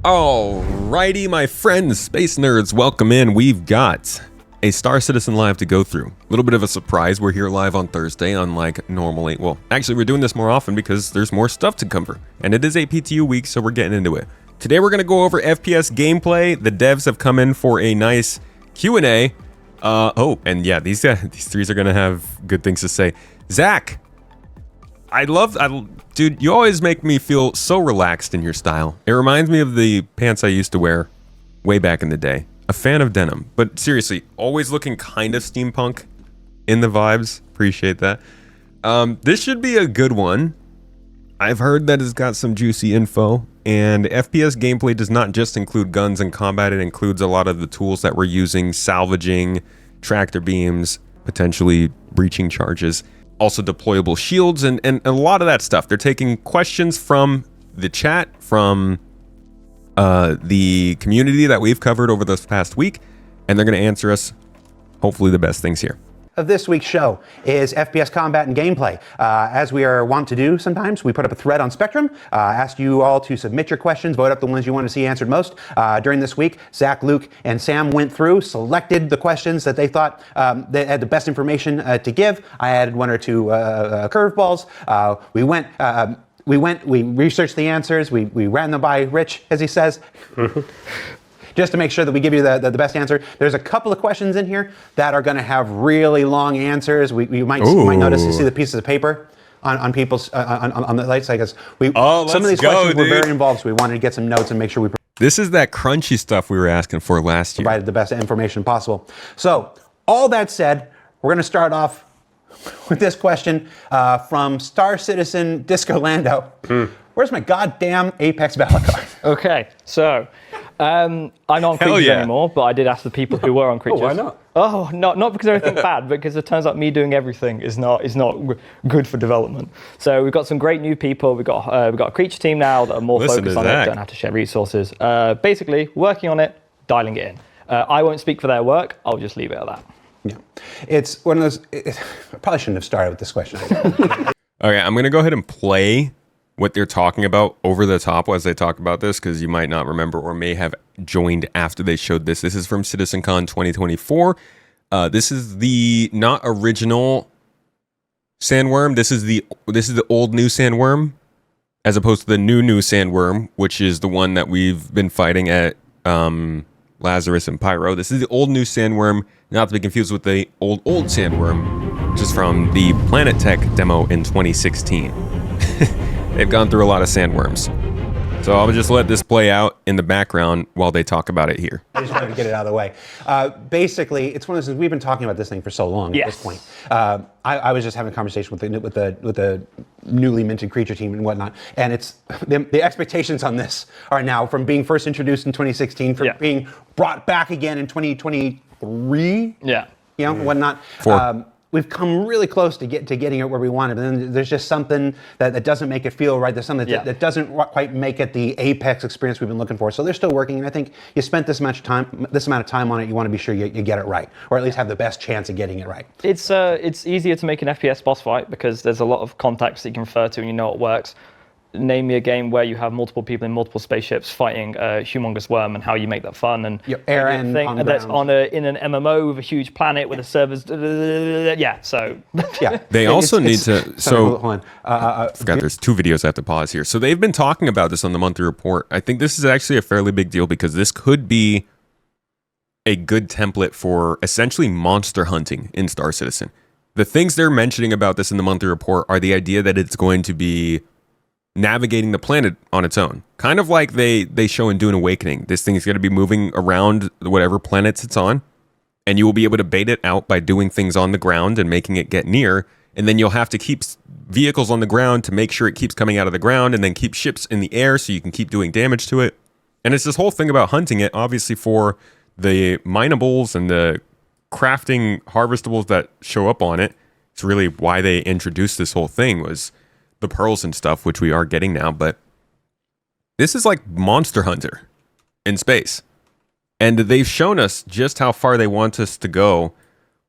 Alrighty, my friends, space nerds, welcome in. We've got a Star Citizen live to go through. A little bit of a surprise. We're here live on Thursday, unlike normally. Well, actually, we're doing this more often because there's more stuff to cover. And it is a PTU week, so we're getting into it. Today, we're going to go over FPS gameplay. The devs have come in for a nice Q&A. And yeah, these threes are going to have good things to say. Zach, dude, you always make me feel so relaxed in your style. It reminds me of the pants I used to wear way back in the day. A fan of denim, but seriously, always looking kind of steampunk in the vibes. Appreciate that. This should be a good one. I've heard that it's got some juicy info, and FPS gameplay does not just include guns and combat. It includes a lot of the tools that we're using, salvaging, tractor beams, potentially breaching charges, also deployable shields, and a lot of that stuff. They're taking questions from the chat, from the community that we've covered over this past week, and they're going to answer us, hopefully, the best things here. Of this week's show is FPS combat and gameplay. As we are wont to do sometimes, we put up a thread on Spectrum, asked you all to submit your questions, vote up the ones you want to see answered most. During this week, Zach, Luke, and Sam went through, selected the questions that they thought that had the best information to give. I added one or two curveballs. We researched the answers, we ran them by Rich, as he says. Just to make sure that we give you the best answer. There's a couple of questions in here that are going to have really long answers. You might notice to see the pieces of paper on people's on the lights. I guess some of these questions were very involved, so we wanted to get some notes and make sure we. This is that crunchy stuff we were asking for last year. Provided the best information possible. So all that said, we're going to start off with this question from Star Citizen Disco Lando. Where's my goddamn Apex battle card? Okay, so I'm not on Creatures anymore, but I did ask the people who were on Creatures. Oh, why not? Oh, not because of anything bad, because it turns out me doing everything is not good for development. So we've got some great new people. We've got a Creature team now that are more focused on it, don't have to share resources. Basically, working on it, dialing it in. I won't speak for their work. I'll just leave it at that. Yeah, it's one of those. I probably shouldn't have started with this question. Okay, I'm gonna go ahead and play what they're talking about over the top as they talk about this, because you might not remember or may have joined after they showed this. This is from CitizenCon 2024. This is the not original Sandworm. This is the old new Sandworm, as opposed to the new Sandworm, which is the one that we've been fighting at Lazarus and Pyro. This is the old new Sandworm, not to be confused with the old Sandworm, which is from the Planet Tech demo in 2016. They've gone through a lot of sandworms. So I'll just let this play out in the background while they talk about it here. I just wanted to get it out of the way. Basically, it's one of those things, we've been talking about this thing for so long at this point. I was just having a conversation with the newly minted Creature team and whatnot, and it's the expectations on this are now from being first introduced in 2016, from being brought back again in 2023. Yeah. You know, whatnot. We've come really close to getting it where we want it, but then there's just something that doesn't make it feel right. There's something that doesn't quite make it the Apex experience we've been looking for. So they're still working, and I think you spent this amount of time on it. You want to be sure you get it right, or at least have the best chance of getting it right. It's easier to make an FPS boss fight because there's a lot of context that you can refer to and you know it works. Name me a game where you have multiple people in multiple spaceships fighting a humongous worm, and how you make that fun, and air and on that's in an MMO with a huge planet with the servers. They also need to. So I forgot. There's two videos I have to pause here. So they've been talking about this on the monthly report. I think this is actually a fairly big deal because this could be a good template for essentially monster hunting in Star Citizen. The things they're mentioning about this in the monthly report are the idea that it's going to be navigating the planet on its own, kind of like they show in Dune Awakening. This thing is going to be moving around whatever planets it's on, and you will be able to bait it out by doing things on the ground and making it get near, and then you'll have to keep vehicles on the ground to make sure it keeps coming out of the ground, and then keep ships in the air so you can keep doing damage to it. And it's this whole thing about hunting it, obviously for the minables and the crafting harvestables that show up on it. It's really why they introduced this whole thing, was the pearls and stuff, which we are getting now. But this is like Monster Hunter in space, and they've shown us just how far they want us to go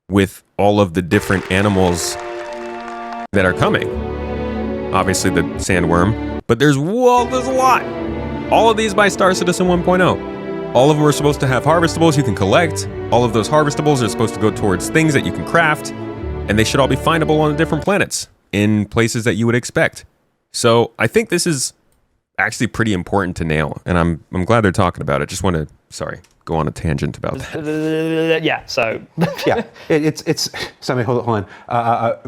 with all of the different animals that are coming. Obviously the sandworm, but there's a lot. All of these by Star Citizen 1.0. All of them are supposed to have harvestables you can collect. All of those harvestables are supposed to go towards things that you can craft, and they should all be findable on the different planets in places that you would expect. So I think this is actually pretty important to nail, and I'm glad they're talking about it. Just want to, go on a tangent about that. Yeah, so. Yeah, it's somebody, hold on.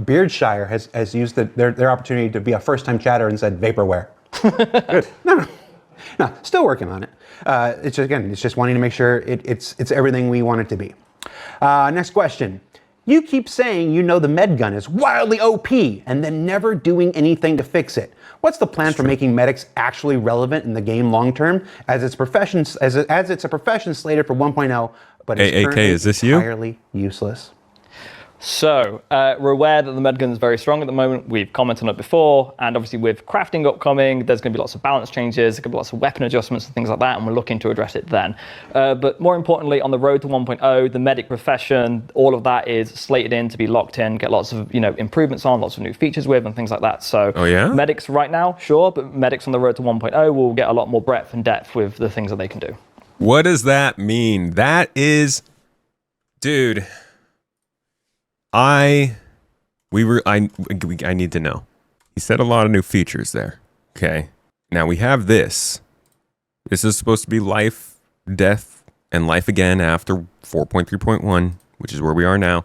Beardshire has used their opportunity to be a first-time chatter and said vaporware. Good. No, still working on it. It's just wanting to make sure it's everything we want it to be. Next question. You keep saying you know the med gun is wildly OP and then never doing anything to fix it. What's the plan for making medics actually relevant in the game long term, as it's a profession slated for 1.0, but it's currently entirely useless? So, we're aware that the med gun is very strong at the moment. We've commented on it before, and obviously with crafting upcoming, there's going to be lots of balance changes, there's going to be lots of weapon adjustments and things like that, and we're looking to address it then. But more importantly, on the road to 1.0, the medic profession, all of that is slated in to be locked in, get lots of improvements on, lots of new features with, and things like that. So, medics right now, sure, but medics on the road to 1.0 will get a lot more breadth and depth with the things that they can do. What does that mean? That is, dude. I need to know. He said a lot of new features there. Okay. Now we have this. This is supposed to be life, death, and life again after 4.3.1, which is where we are now.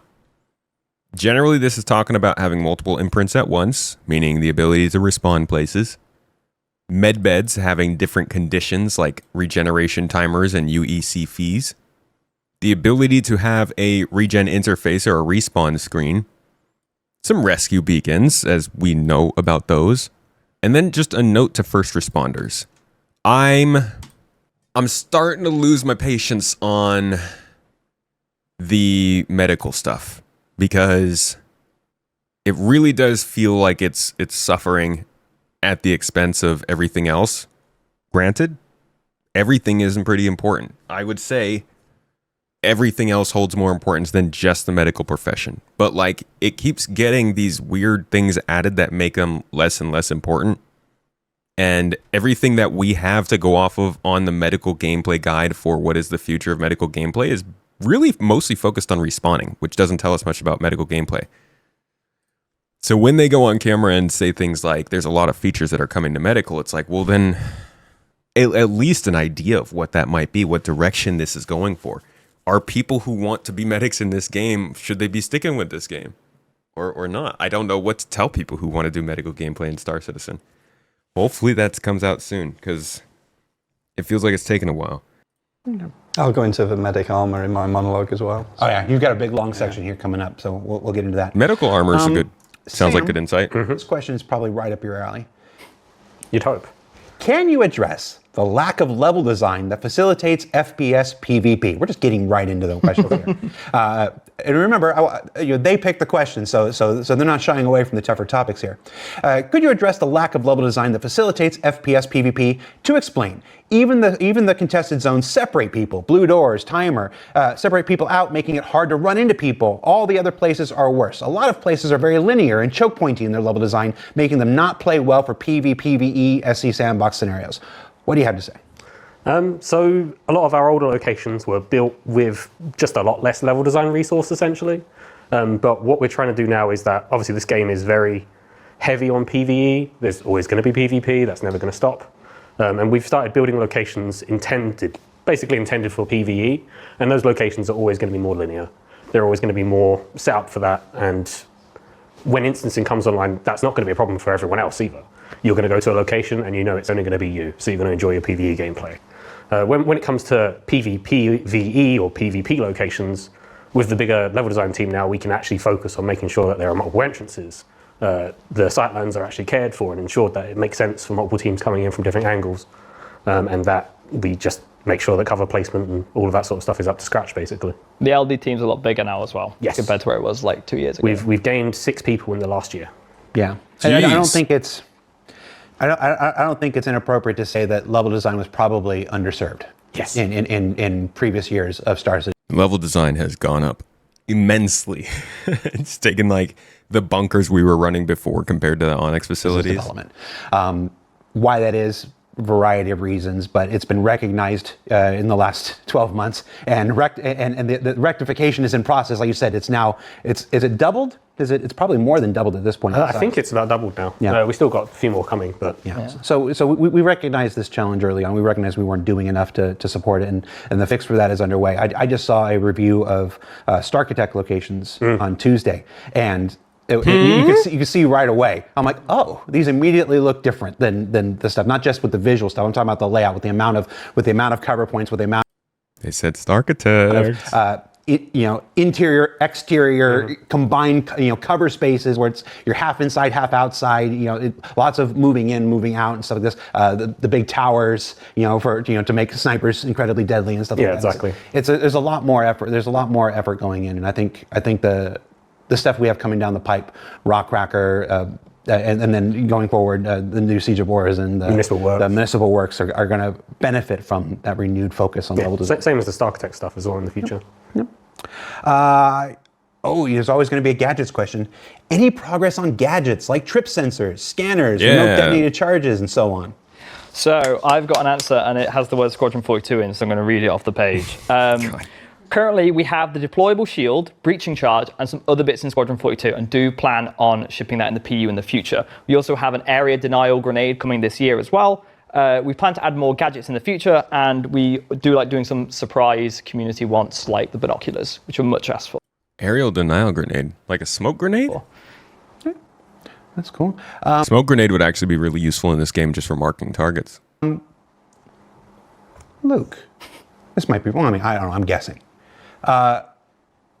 Generally, this is talking about having multiple imprints at once, meaning the ability to respawn places. Medbeds having different conditions like regeneration timers and UEC fees. The ability to have a regen interface or a respawn screen, some rescue beacons, as we know about those, and then just a note to first responders. I'm starting to lose my patience on the medical stuff because it really does feel like it's suffering at the expense of everything else. Granted, everything isn't pretty important. I would say everything else holds more importance than just the medical profession. But it keeps getting these weird things added that make them less and less important. And everything that we have to go off of on the medical gameplay guide for what is the future of medical gameplay is really mostly focused on respawning, which doesn't tell us much about medical gameplay. So when they go on camera and say things like, there's a lot of features that are coming to medical, it's like, well then, at least an idea of what that might be, what direction this is going for. Are people who want to be medics in this game, should they be sticking with this game or not? I don't know what to tell people who want to do medical gameplay in Star Citizen. Hopefully that comes out soon because it feels like it's taken a while. I'll go into the medic armor in my monologue as well. So. Oh yeah, you've got a big long section here coming up, so we'll get into that. Medical armor is a good, sounds like good insight. This question is probably right up your alley. You'd hope. Can you address the lack of level design that facilitates FPS PvP? We're just getting right into the questions here. And remember, they picked the question, so they're not shying away from the tougher topics here. Could you address the lack of level design that facilitates FPS PvP? To explain, even the contested zones separate people. Blue doors, timer, separate people out, making it hard to run into people. All the other places are worse. A lot of places are very linear and choke pointy in their level design, making them not play well for PvP, PvE, SC sandbox scenarios. What do you have to say? So a lot of our older locations were built with just a lot less level design resource, essentially. But what we're trying to do now is that, obviously this game is very heavy on PvE. There's always going to be PvP, that's never going to stop. And we've started building locations basically intended for PvE, and those locations are always going to be more linear. They're always going to be more set up for that, and when instancing comes online, that's not going to be a problem for everyone else either. You're going to go to a location and you know it's only going to be you, so you're going to enjoy your PvE gameplay. When it comes to PvPVE or PvP locations, with the bigger level design team now, we can actually focus on making sure that there are multiple entrances. The sightlines are actually cared for and ensured that it makes sense for multiple teams coming in from different angles, and that we just make sure that cover placement and all of that sort of stuff is up to scratch, basically. The LD team's a lot bigger now as well, yes, compared to where it was like 2 years ago. We've gained 6 people in the last year. Yeah, I don't think it's. I don't think it's inappropriate to say that level design was probably underserved. Yes. In previous years of Star Citizen. Level design has gone up immensely. It's taken like the bunkers we were running before compared to the Onyx facilities. Development. Why that is, variety of reasons, but it's been recognized in the last 12 months, and the rectification is in process. Like you said, is it doubled? It's probably more than doubled at this point. I think it's about doubled now. Yeah. We still got a few more coming, but So we recognized this challenge early on. We recognized we weren't doing enough to support it, and the fix for that is underway. I just saw a review of Starkitect locations on Tuesday, and you can see right away. I'm like, oh, these immediately look different than the stuff. Not just with the visual stuff. I'm talking about the layout, with the amount of cover points, with the amount. They said Starkitect. Interior, exterior, combined, cover spaces where you're half inside, half outside. Lots of moving in, moving out, and stuff like this. The big towers, to make snipers incredibly deadly and stuff like that. Yeah, exactly. There's a lot more effort. There's a lot more effort going in, and I think the stuff we have coming down the pipe, Rockcracker, and then going forward, the new Siege of Wars and the municipal works are going to benefit from that renewed focus on level design. Same as the Starkitect stuff as well in the future. Yep. There's always going to be a gadgets question. Any progress on gadgets like trip sensors, scanners, remote detonated charges, and so on? So I've got an answer, and it has the word Squadron 42 in, so I'm going to read it off the page. Currently, we have the deployable shield, breaching charge, and some other bits in Squadron 42, and do plan on shipping that in the PU in the future. We also have an area denial grenade coming this year as well. We plan to add more gadgets in the future, and we do like doing some surprise community wants, like the binoculars, which are much asked for. Aerial denial grenade, like a smoke grenade? Okay. That's cool. Smoke grenade would actually be really useful in this game just for marking targets. Luke, this might be wrong. I don't know. I'm guessing.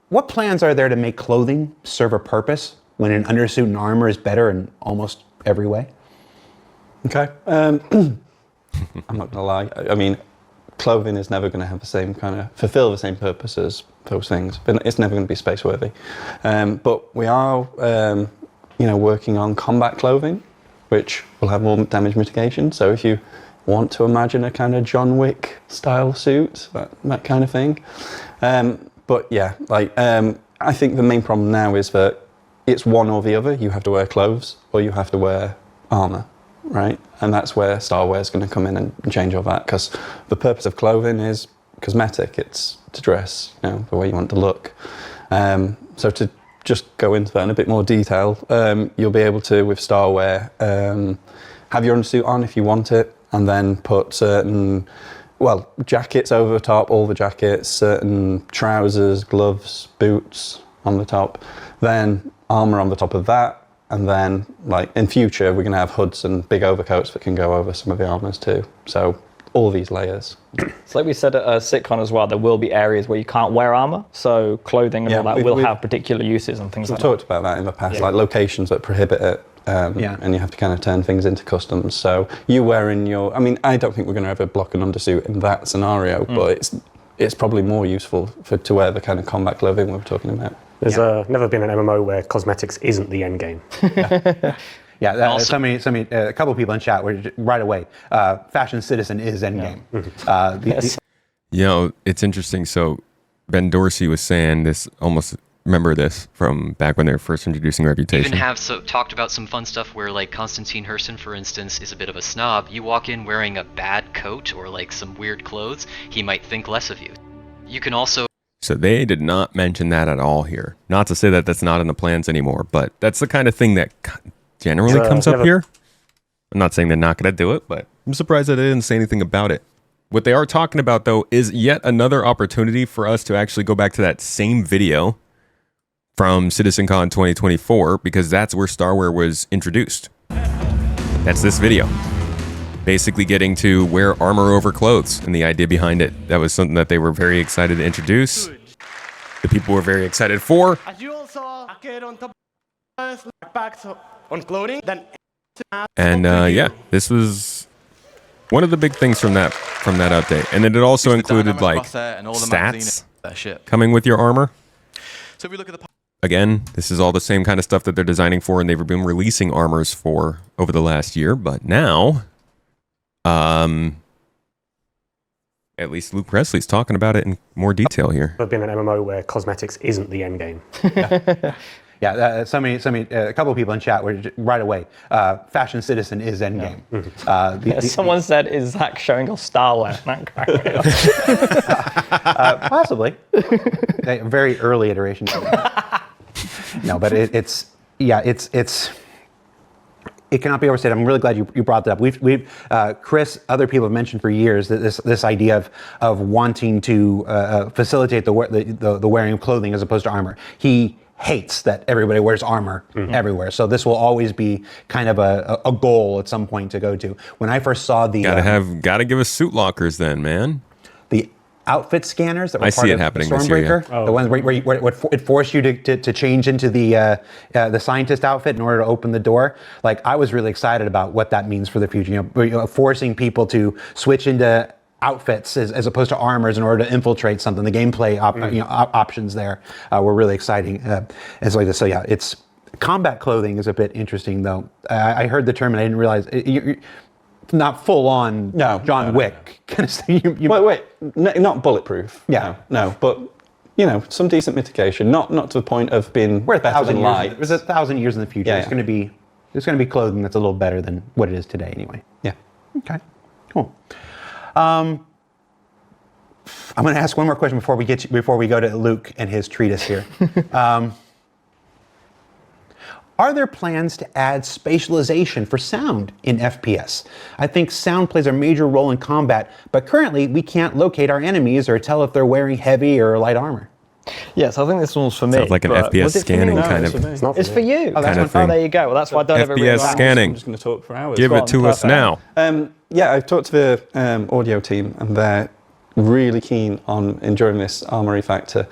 What plans are there to make clothing serve a purpose when an undersuit and armor is better in almost every way? Okay. I'm not gonna lie. I mean, clothing is never going to have the same fulfill the same purpose as those things. But it's never going to be space worthy. But we are, working on combat clothing, which will have more damage mitigation. So if you want to imagine a kind of John Wick style suit, that kind of thing. But yeah, I think the main problem now is that it's one or the other. You have to wear clothes or you have to wear armor, right? And that's where Starware is going to come in and change all that, because the purpose of clothing is cosmetic. It's to dress, the way you want to look. So to just go into that in a bit more detail, you'll be able to, with Starware, have your undersuit on if you want it, and then put certain, jackets over the top, all the jackets, certain trousers, gloves, boots on the top, then armor on the top of that, and then, in future, we're going to have hoods and big overcoats that can go over some of the armors too. So all these layers. It's like we said at SitCon as well, there will be areas where you can't wear armor, so clothing and all that will have particular uses and things like that. We've talked about that in the past, like locations that prohibit it. And you have to kind of turn things into customs. So you wearing I don't think we're going to ever block an undersuit in that scenario, but it's probably more useful to wear the kind of combat clothing we were talking about. There's never been an MMO where cosmetics isn't the end game. A couple of people in chat were right away. Fashion Citizen is end game. It's interesting. So Ben Dorsey was saying this almost. Remember this from back when they were first introducing Reputation. Even have talked about some fun stuff where, like, Konstantin Herson, for instance, is a bit of a snob. You walk in wearing a bad coat or some weird clothes, he might think less of you. You can also... So they did not mention that at all here. Not to say that that's not in the plans anymore, but that's the kind of thing that generally comes up here. I'm not saying they're not going to do it, but I'm surprised that they didn't say anything about it. What they are talking about, though, is yet another opportunity for us to actually go back to that same video from CitizenCon 2024, because that's where Starware was introduced. That's this video. Basically getting to wear armor over clothes and the idea behind it. That was something that they were very excited to introduce. The people were very excited for. As you all saw, on top backpacks on clothing, then and this was one of the big things from that update. And then it also included stats coming with your armor. So if we look at the again, this is all the same kind of stuff that they're designing for and they've been releasing armors for over the last year. But now, at least Luke Presley's talking about it in more detail here. There's been an MMO where cosmetics isn't the end game. Yeah, a couple of people in chat were right away. Fashion Citizen is endgame. Someone said, "Is Zach showing off Starwear?" Possibly. A very early iteration. No, but it cannot be overstated. I'm really glad you brought that up. Chris, other people have mentioned for years that this idea of wanting to facilitate the wearing of clothing as opposed to armor. He hates that everybody wears armor everywhere. So this will always be kind of a goal at some point to go to. When I first saw the gotta give us suit lockers then, man. The outfit scanners that were part see it of happening Stormbreaker, this year, the ones where it forced you to change into the scientist outfit in order to open the door. Like, I was really excited about what that means for the future. You know, forcing people to switch into outfits as opposed to armors in order to infiltrate something. The gameplay options there were really exciting. It's like this. So yeah, it's combat clothing is a bit interesting though. I heard the term and I didn't realize not full on John Wick kind of thing. Wait, not bulletproof. Yeah, no, but you know, some decent mitigation. Not to the point of being better than light. There's 1,000 years in the future. It's going to be clothing that's a little better than what it is today, anyway. Yeah. Okay. Cool. I'm going to ask one more question before we go to Luke and his treatise here. Are there plans to add spatialization for sound in FPS? I think sound plays a major role in combat, but currently we can't locate our enemies or tell if they're wearing heavy or light armor. Yes, I think this one's for me. Sounds like an FPS scanning kind of. It's for you. Oh, that's there you go. Well, that's why I don't ever really FPS scanning. I'm just going to talk for hours. Give it to us now. Yeah, I've talked to the audio team, and they're really keen on enjoying this armory factor,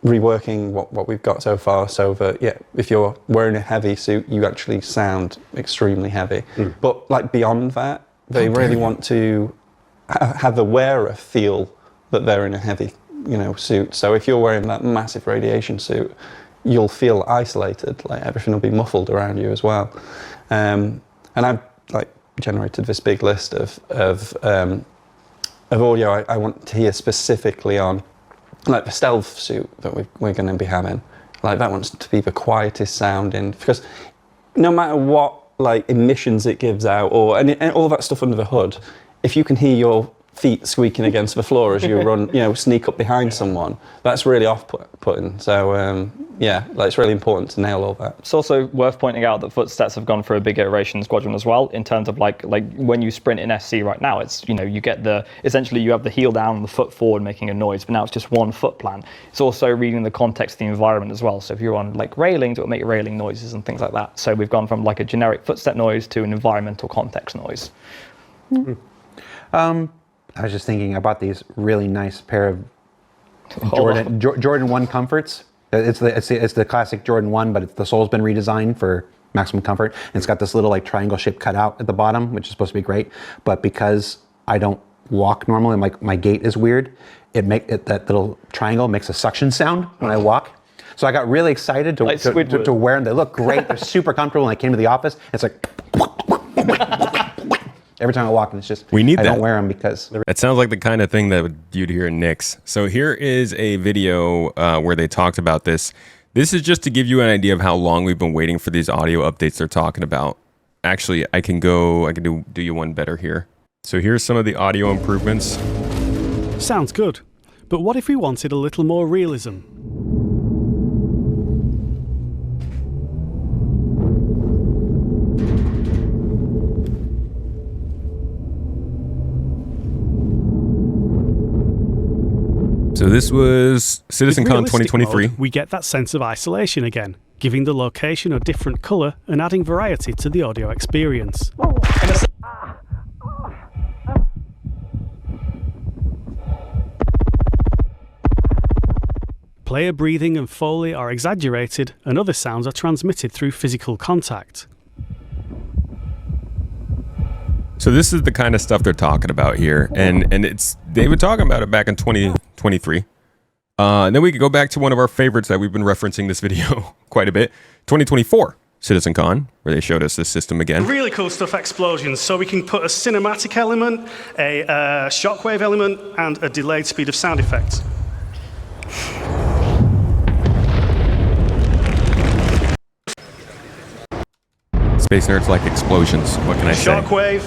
reworking what we've got so far, so that if you're wearing a heavy suit, you actually sound extremely heavy. But like beyond that, they really want to have the wearer feel that they're in a heavy, suit. So if you're wearing that massive radiation suit, you'll feel isolated. Like everything will be muffled around you as well. And I've generated this big list of audio I want to hear specifically on, like the stealth suit that we're going to be having. Like that wants to be the quietest sounding, because no matter what emissions it gives out and all that stuff under the hood, if you can hear your feet squeaking against the floor as you run, sneak up behind someone, that's really off-putting. So it's really important to nail all that. It's also worth pointing out that footsteps have gone through a big iteration in Squadron as well, in terms of like when you sprint in SC right now, it's you get essentially you have the heel down and the foot forward making a noise, but now it's just one foot plan. It's also reading the context of the environment as well. So if you're on railings, it will make railing noises and things like that. So we've gone from a generic footstep noise to an environmental context noise. I was just thinking, I bought these really nice pair of Jordan 1 comforts. It's the classic Jordan 1, but the sole's been redesigned for maximum comfort. And it's got this little triangle shape cut out at the bottom, which is supposed to be great. But because I don't walk normally, my gait is weird, that little triangle makes a suction sound when I walk. So I got really excited to wear them. They look great. They're super comfortable. When I came to the office, it's like every time I walk, it's just I don't wear them because that sounds like the kind of thing that you'd hear in Nick's. So here is a video where they talked about this. This is just to give you an idea of how long we've been waiting for these audio updates they're talking about. Actually, I can do you one better here. So here's some of the audio improvements. Sounds good, but what if we wanted a little more realism? So this was CitizenCon 2023. We get that sense of isolation again, giving the location a different colour and adding variety to the audio experience. Player breathing and foley are exaggerated, and other sounds are transmitted through physical contact. So this is the kind of stuff they're talking about here, and they were talking about it back in 2023. And then we could go back to one of our favorites that we've been referencing this video quite a bit, 2024 CitizenCon, where they showed us this system again. Really cool stuff, explosions. So we can put a cinematic element, a shockwave element, and a delayed speed of sound effects. Space nerds like explosions. What can I say? Shockwave.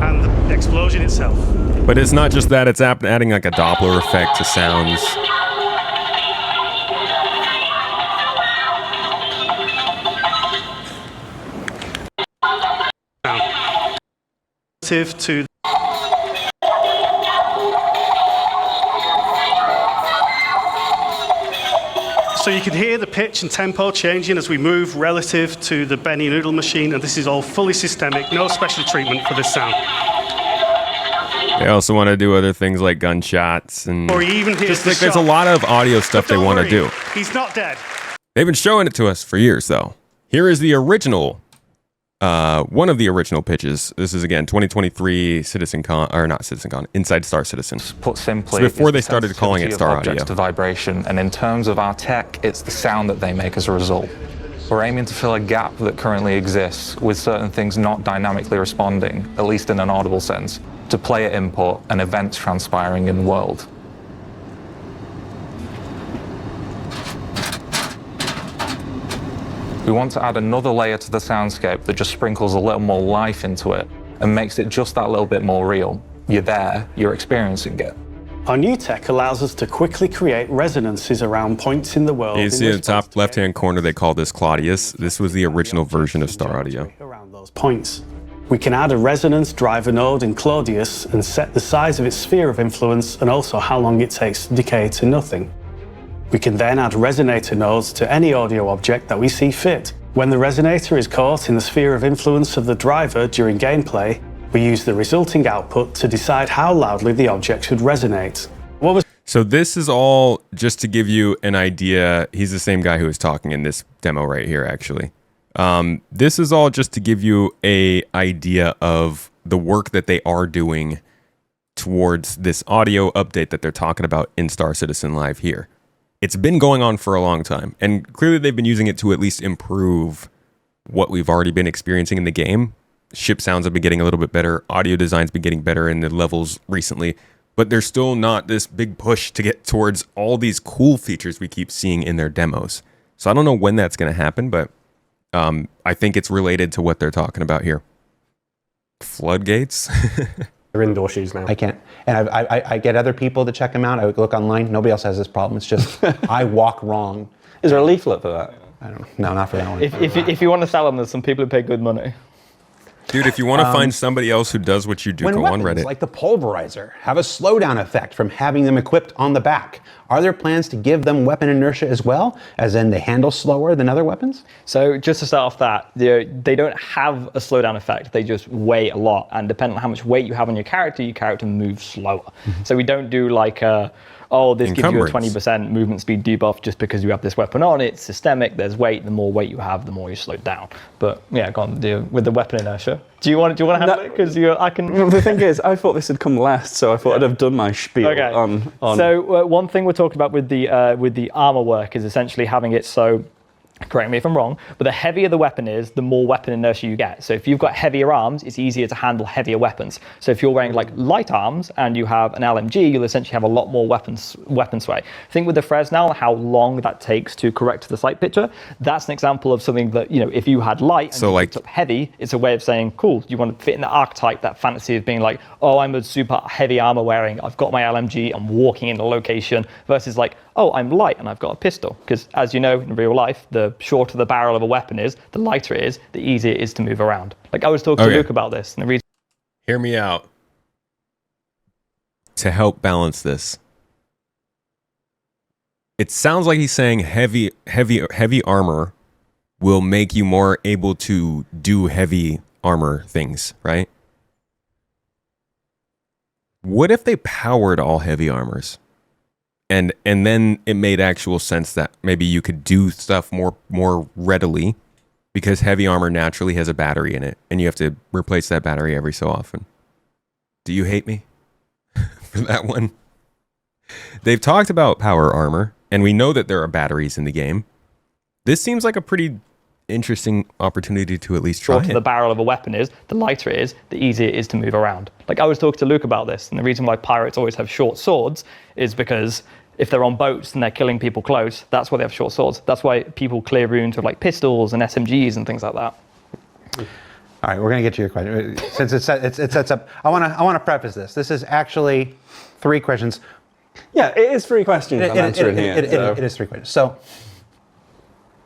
And the explosion itself. But it's not just that, it's adding like a Doppler effect to sounds. To so you can hear the pitch and tempo changing as we move relative to the Benny Noodle machine, and this is all fully systemic, no special treatment for this sound. They also want to do other things like gunshots and or even just like there's a lot of audio stuff they want to do. He's not dead. They've been showing it to us for years, though. Here is the original. One of the original pitches. This is again 2023 CitizenCon, Inside Star Citizen. Put simply, so before they started calling it Star Audio. To vibration, and in terms of our tech, it's the sound that they make as a result. We're aiming to fill a gap that currently exists with certain things not dynamically responding, at least in an audible sense, to player input and events transpiring in the world. We want to add another layer to the soundscape that just sprinkles a little more life into it and makes it just that little bit more real. You're there, you're experiencing it. Our new tech allows us to quickly create resonances around points in the world. You see in the top left-hand corner, they call this Claudius. This was the original version of Star Audio. Around those points. We can add a resonance driver node in Claudius and set the size of its sphere of influence and also how long it takes to decay to nothing. We can then add resonator nodes to any audio object that we see fit. When the resonator is caught in the sphere of influence of the driver during gameplay, we use the resulting output to decide how loudly the object should resonate. So this is all just to give you an idea. He's the same guy who was talking in this demo right here, actually. This is all just to give you an idea of the work that they are doing towards this audio update that they're talking about in Star Citizen Live here. It's been going on for a long time, and clearly they've been using it to at least improve what we've already been experiencing in the game. Ship sounds have been getting a little bit better. Audio design's been getting better in the levels recently, but there's still not this big push to get towards all these cool features we keep seeing in their demos. So I don't know when that's going to happen, but I think it's related to what they're talking about here. Floodgates? They're indoor shoes now. I can't. And I get other people to check them out. I look online. Nobody else has this problem. It's just I walk wrong. Is there a leaflet for that? I don't know. No, not for that one. If you want to sell them, there's some people who pay good money. Dude, if you want to find somebody else who does what you do, go on Reddit. Like the pulverizer have a slowdown effect from having them equipped on the back. Are there plans to give them weapon inertia as well, as in they handle slower than other weapons? So just to start off that, they don't have a slowdown effect. They just weigh a lot, and depending on how much weight you have on your character moves slower. Mm-hmm. So we don't do like this gives you a 20% movement speed debuff just because you have this weapon on. It's systemic. There's weight. The more weight you have, the more you slow down. But yeah, go on with the weapon inertia. Do you want to handle it? Because I can. The thing is, I thought this had come last, so I thought I'd have done my spiel on. So one thing we're talking about with the armor work is essentially having it so. Correct me if I'm wrong, but the heavier the weapon is, the more weapon inertia you get. So if you've got heavier arms, it's easier to handle heavier weapons. So if you're wearing like light arms and you have an LMG, you'll essentially have a lot more weapon sway. Think with the Fresnel, how long that takes to correct the sight picture. That's an example of something that, if you had light and you picked up heavy, it's a way of saying, cool, you want to fit in the archetype, that fantasy of being like, oh, I'm a super heavy armor wearing, I've got my LMG, I'm walking in a location, versus like, oh, I'm light and I've got a pistol. Because as you know, in real life, the shorter the barrel of a weapon is, the lighter it is, the easier it is to move around. Like I was talking to Luke about this. And the reason. Hear me out. To help balance this. It sounds like he's saying heavy armor will make you more able to do heavy armor things, right? What if they powered all heavy armors? And then it made actual sense that maybe you could do stuff more readily because heavy armor naturally has a battery in it and you have to replace that battery every so often. Do you hate me for that one? They've talked about power armor and we know that there are batteries in the game. This seems like a pretty interesting opportunity to at least try it. The barrel of a weapon is, the lighter it is, the easier it is to move around. Like I was talking to Luke about this, and the reason why pirates always have short swords is because if they're on boats and they're killing people close, that's why they have short swords. That's why people clear runes with like pistols and SMGs and things like that. All right, we're going to get to your question. Since it sets up, I want to preface this. This is actually 3 questions. Yeah, it is 3 questions I'm answering here. It is 3 questions. So,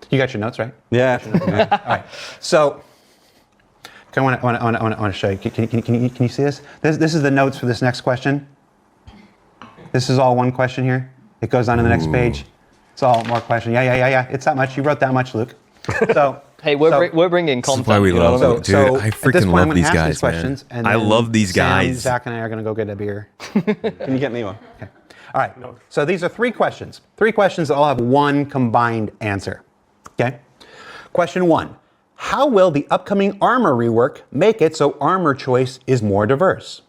you got your notes, right? Yeah. All right. So, I want to show you. Can you see this? This is the notes for this next question. This is all one question here. It goes on to the next page. It's all more question. Yeah. It's that much. You wrote that much, Luke. So. Hey, we're bringing content. That's why we love them, dude. I freaking love these guys, man. And I love these guys. Zach and I are going to go get a beer. Can you get me one? Okay. All right. So these are 3 questions. 3 questions that all have one combined answer. Okay. Question 1. How will the upcoming armor rework make it so armor choice is more diverse?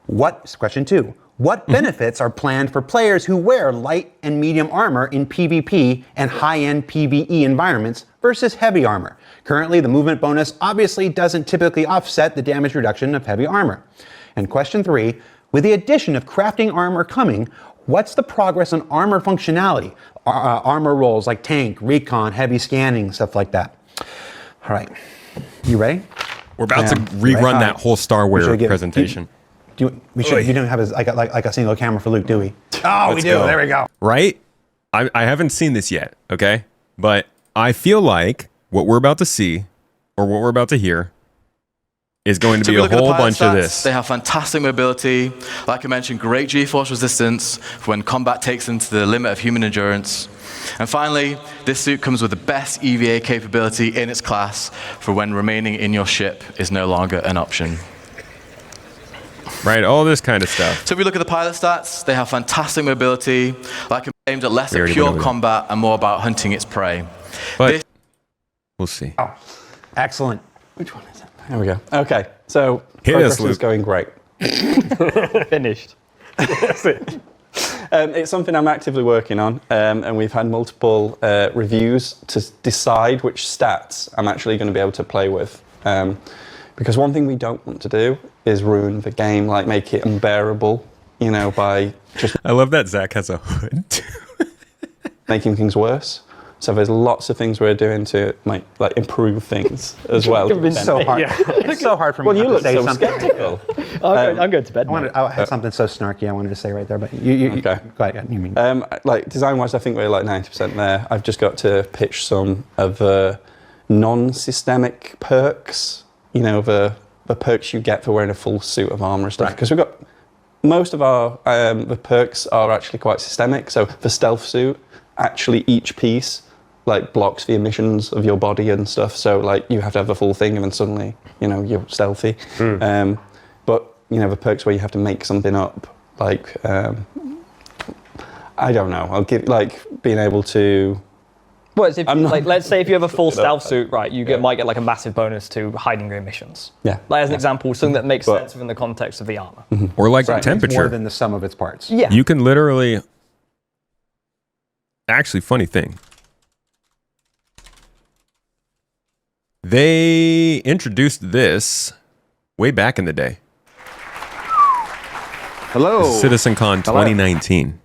Question 2. What benefits are planned for players who wear light and medium armor in PvP and high-end PvE environments versus heavy armor? Currently, the movement bonus obviously doesn't typically offset the damage reduction of heavy armor. And question 3, with the addition of crafting armor coming, what's the progress on armor functionality? Armor roles like tank, recon, heavy scanning, stuff like that. All right, you ready? We're about to rerun that whole Starware presentation. We don't have like a single camera for Luke, do we? Oh, we do. Go. There we go. Right? I haven't seen this yet, okay? But I feel like what we're about to see, or what we're about to hear, is going to be a whole bunch of this. They have fantastic mobility. Like I mentioned, great G-force resistance for when combat takes them to the limit of human endurance. And finally, this suit comes with the best EVA capability in its class for when remaining in your ship is no longer an option. Right, all this kind of stuff. So if we look at the pilot stats, they have fantastic mobility, like aimed at less at pure combat and more about hunting its prey. But we'll see. Oh, excellent. Which one is it? There we go. Okay, so progress is going great. Finished. That's it. It's something I'm actively working on, and we've had multiple reviews to decide which stats I'm actually going to be able to play with. Because one thing we don't want to do is ruin the game, like make it unbearable, by just... I love that Zach has a hood. making things worse. So there's lots of things we're doing to like improve things as well. It's so hard. Yeah. It's so hard for me to say something. Skeptical. I'm going to bed. I had something so snarky I wanted to say right there, but you go ahead. You mean? Like design-wise, I think we're like 90% there. I've just got to pitch some of the non-systemic perks. The perks you get for wearing a full suit of armor and stuff. Because we've got most of our the perks are actually quite systemic. So the stealth suit, actually each piece blocks the emissions of your body and stuff. So you have to have the full thing, and then suddenly you're stealthy. But the perks where you have to make something up, I don't know. I'll give being able to. Well, if let's say if you have a full stealth suit, right, you might get a massive bonus to hiding your emissions. Yeah. As an example, something that makes sense within the context of the armor. Mm-hmm. Or temperature. More than the sum of its parts. Yeah. You can literally. Actually, funny thing. They introduced this way back in the day. Hello. CitizenCon 2019,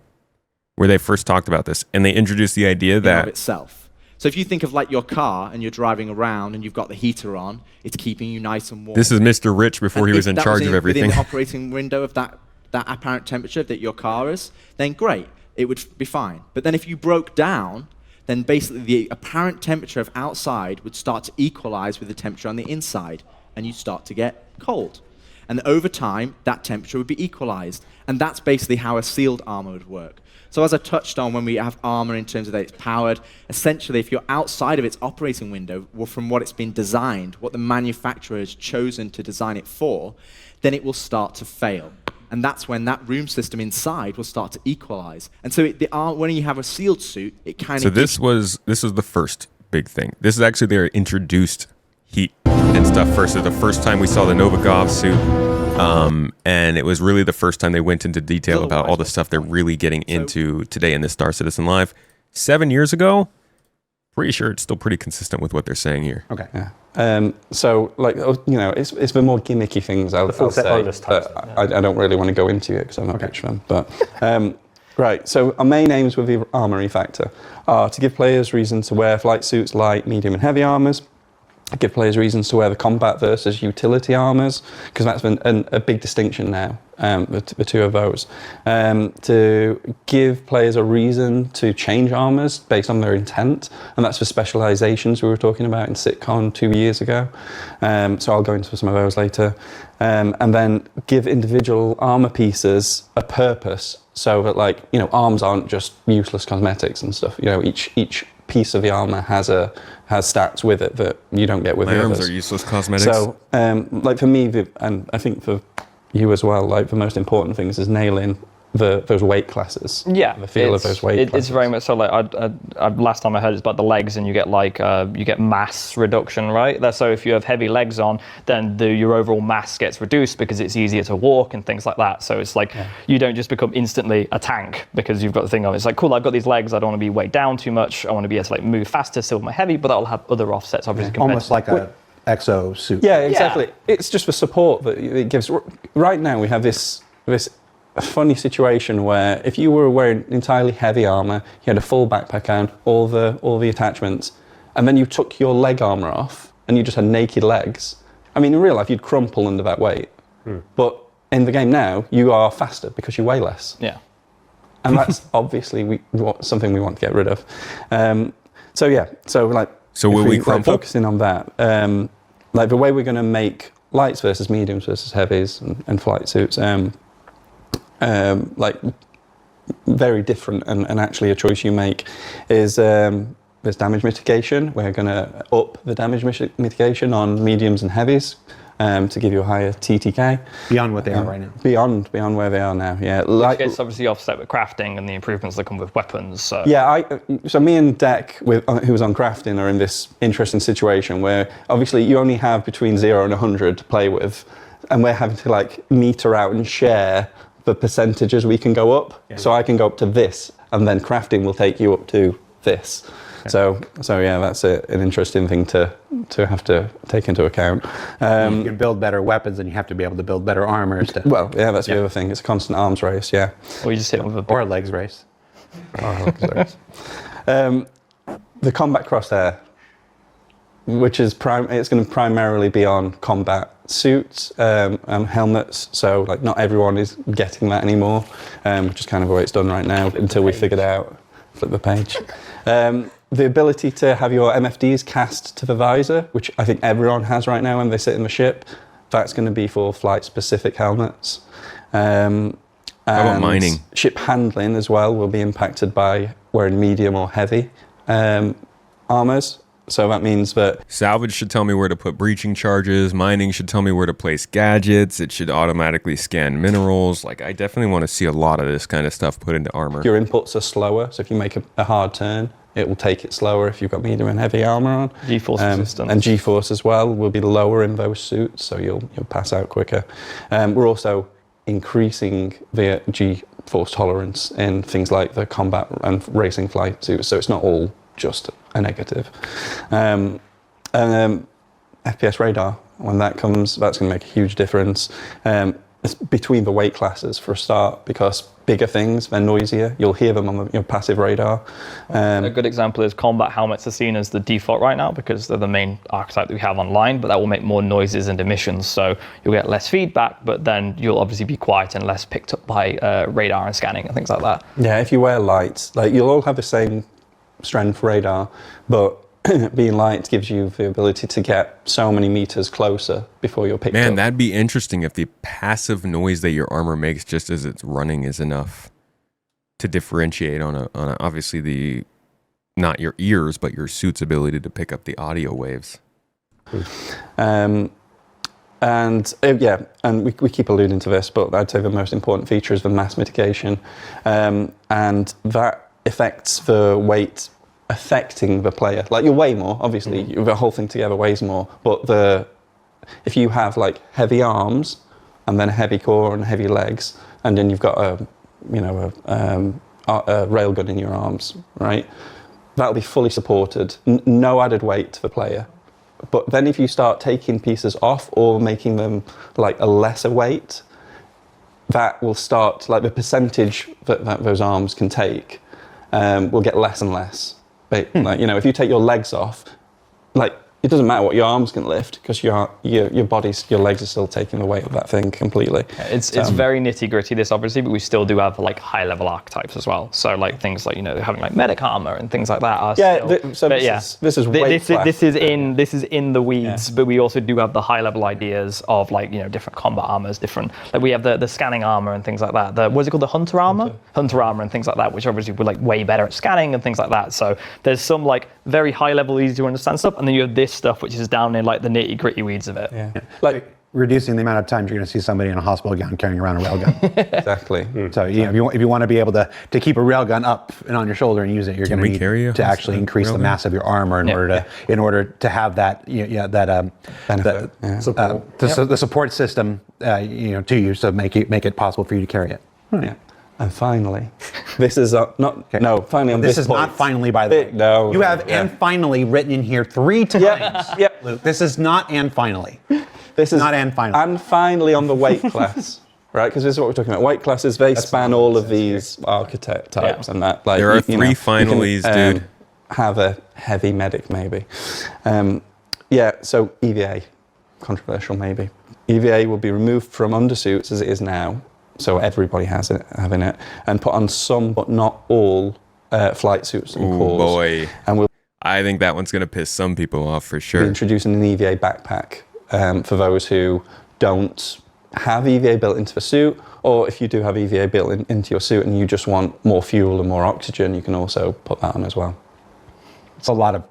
where they first talked about this, and they introduced the idea that itself. So if you think of your car and you're driving around and you've got the heater on, it's keeping you nice and warm. This is Mr. Rich before he was in charge of everything. Within the operating window of that apparent temperature that your car is, then great, it would be fine. But then if you broke down, then basically the apparent temperature of outside would start to equalize with the temperature on the inside, and you'd start to get cold. And over time, that temperature would be equalized. And that's basically how a sealed armor would work. So as I touched on when we have armor in terms of that it's powered, essentially if you're outside of its operating window, from what it's been designed, what the manufacturer has chosen to design it for, then it will start to fail. And that's when that room system inside will start to equalize. And so when you have a sealed suit, it kind of... So this was the first big thing. This is actually their introduced heat and stuff first. So the first time we saw the Novikov suit, and it was really the first time they went into detail about all the stuff they're really getting into today in this Star Citizen Live. 7 years ago, pretty sure it's still pretty consistent with what they're saying here. Okay. Yeah. So it's the more gimmicky things I'll say. I don't really want to go into it because I'm not pitching them. But Right, so our main aims with the armor refactor are to give players reason to wear flight suits, light, medium and heavy armors, give players reasons to wear the combat versus utility armors, because that's a big distinction now, the two of those. To give players a reason to change armors based on their intent, and that's for specializations we were talking about in SitCon 2 years ago. So I'll go into some of those later. And then give individual armor pieces a purpose, so that, like, you know, arms aren't just useless cosmetics and stuff. You know, each piece of the armor has stats with it that you don't get with the others. Arms are useless cosmetics. So, like for me, and I think for you as well, like the most important things is nailing those weight classes. Yeah, the feel of those weight classes. It's very much so. Like last time I heard it's about the legs, and you get like you get mass reduction, right? So if you have heavy legs on, then your overall mass gets reduced because it's easier to walk and things like that. So it's like you don't just become instantly a tank because you've got the thing on. It's like, cool, I've got these legs. I don't want to be weighed down too much. I want to be able to like move faster, still with my heavy, but that'll have other offsets, obviously. Almost like a exo suit. Yeah, exactly. It's just the support that it gives. Right now we have this funny situation where if you were wearing entirely heavy armor, you had a full backpack on, all the attachments, and then you took your leg armor off and you just had naked legs. I mean, in real life, you'd crumple under that weight. But in the game now, you are faster because you weigh less. Yeah. And that's obviously something we want to get rid of. So will we crumple? Like, focusing on that, like the way we're going to make lights versus mediums versus heavies and flight suits, like very different, and actually a choice you make is there's damage mitigation. We're going to up the damage mitigation on mediums and heavies to give you a higher TTK. Beyond what they are right now. Beyond where they are now, yeah. Like, it's obviously offset with crafting and the improvements that come with weapons. So. Yeah, so me and Deck, who was on crafting, are in this interesting situation where obviously you only have between 0 and 100 to play with, and we're having to like meter out and share the percentages we can go up. Yeah. So I can go up to this, and then crafting will take you up to this. Okay. So yeah, that's an interesting thing to have to take into account. You can build better weapons, and you have to be able to build better armor. Well, yeah, that's the other thing. It's a constant arms race, yeah. Or you just hit with or a legs race. The combat crosshair, which is it's going to primarily be on combat suits and helmets. So like not everyone is getting that anymore, which is kind of the way it's done right now until we figured out. Flip the page. The ability to have your MFDs cast to the visor, which I think everyone has right now when they sit in the ship, that's going to be for flight-specific helmets. How about mining? Ship handling as well will be impacted by wearing medium or heavy armors. So that means that salvage should tell me where to put breaching charges. Mining should tell me where to place gadgets. It should automatically scan minerals. Like, I definitely want to see a lot of this kind of stuff put into armor. Your inputs are slower, so if you make a hard turn, it will take it slower if you've got medium and heavy armor on. G-force resistance. And G-force as well will be lower in those suits, so you'll pass out quicker. We're also increasing the G-force tolerance in things like the combat and racing flight suits, so it's not all just a negative. FPS radar, when that comes, that's going to make a huge difference. It's between the weight classes for a start, because bigger things, they're noisier. You'll hear them on your passive radar. A good example is combat helmets are seen as the default right now because they're the main archetype that we have online, but that will make more noises and emissions. So you'll get less feedback, but then you'll obviously be quiet and less picked up by radar and scanning and things like that. Yeah, if you wear lights, like you'll all have the same strength radar, but being light gives you the ability to get so many meters closer before you're picked up. Man, that'd be interesting if the passive noise that your armor makes just as it's running is enough to differentiate on a obviously not your ears, but your suit's ability to pick up the audio waves. And we keep alluding to this, but I'd say the most important feature is the mass mitigation, and that affects the weight affecting the player. Like you weigh more, obviously, the whole thing together weighs more, but if you have like heavy arms and then a heavy core and heavy legs, and then you've got a railgun in your arms, right? That'll be fully supported, no added weight to the player. But then if you start taking pieces off or making them like a lesser weight, that will start, like the percentage that those arms can take will get less and less. Like, you know, if you take your legs off, like, it doesn't matter what your arms can lift because your legs are still taking the weight of that thing completely. It's very nitty gritty, this obviously, but we still do have like high level archetypes as well. So like things like, you know, having like medic armor and things like that are this is in the weeds, but we also do have the high level ideas of like, you know, different combat armors, different, like we have the scanning armor and things like that. What's it called, the hunter armor and things like that, which obviously we're like way better at scanning and things like that. So there's some like very high level, easy to understand stuff, and then you have this stuff which is down in like the nitty gritty weeds of it. Like reducing the amount of times you're going to see somebody in a hospital gown carrying around a railgun. Exactly. So you know, if you want to be able to keep a railgun up and on your shoulder and use it, you're going to need to actually increase the mass of your armor in order to have that benefit, the support system you know, to you, so make it possible for you to carry it. Yeah. And finally, this is finally on this is point. Not finally, by the way. No. You have and finally written in here 3 times. Luke, this is not and finally. This is not and finally. And finally on the weight class, right? Because this is what we're talking about. Weight classes, they span all of these architect types and that. Like, there are 3 finalies, dude. Have a heavy medic, maybe. So EVA, controversial maybe. EVA will be removed from undersuits as it is now. So everybody having it, and put on some but not all flight suits and cores. Boy. And I think that one's going to piss some people off for sure. We're introducing an EVA backpack for those who don't have EVA built into the suit, or if you do have EVA built into your suit and you just want more fuel and more oxygen, you can also put that on as well. It's a lot of,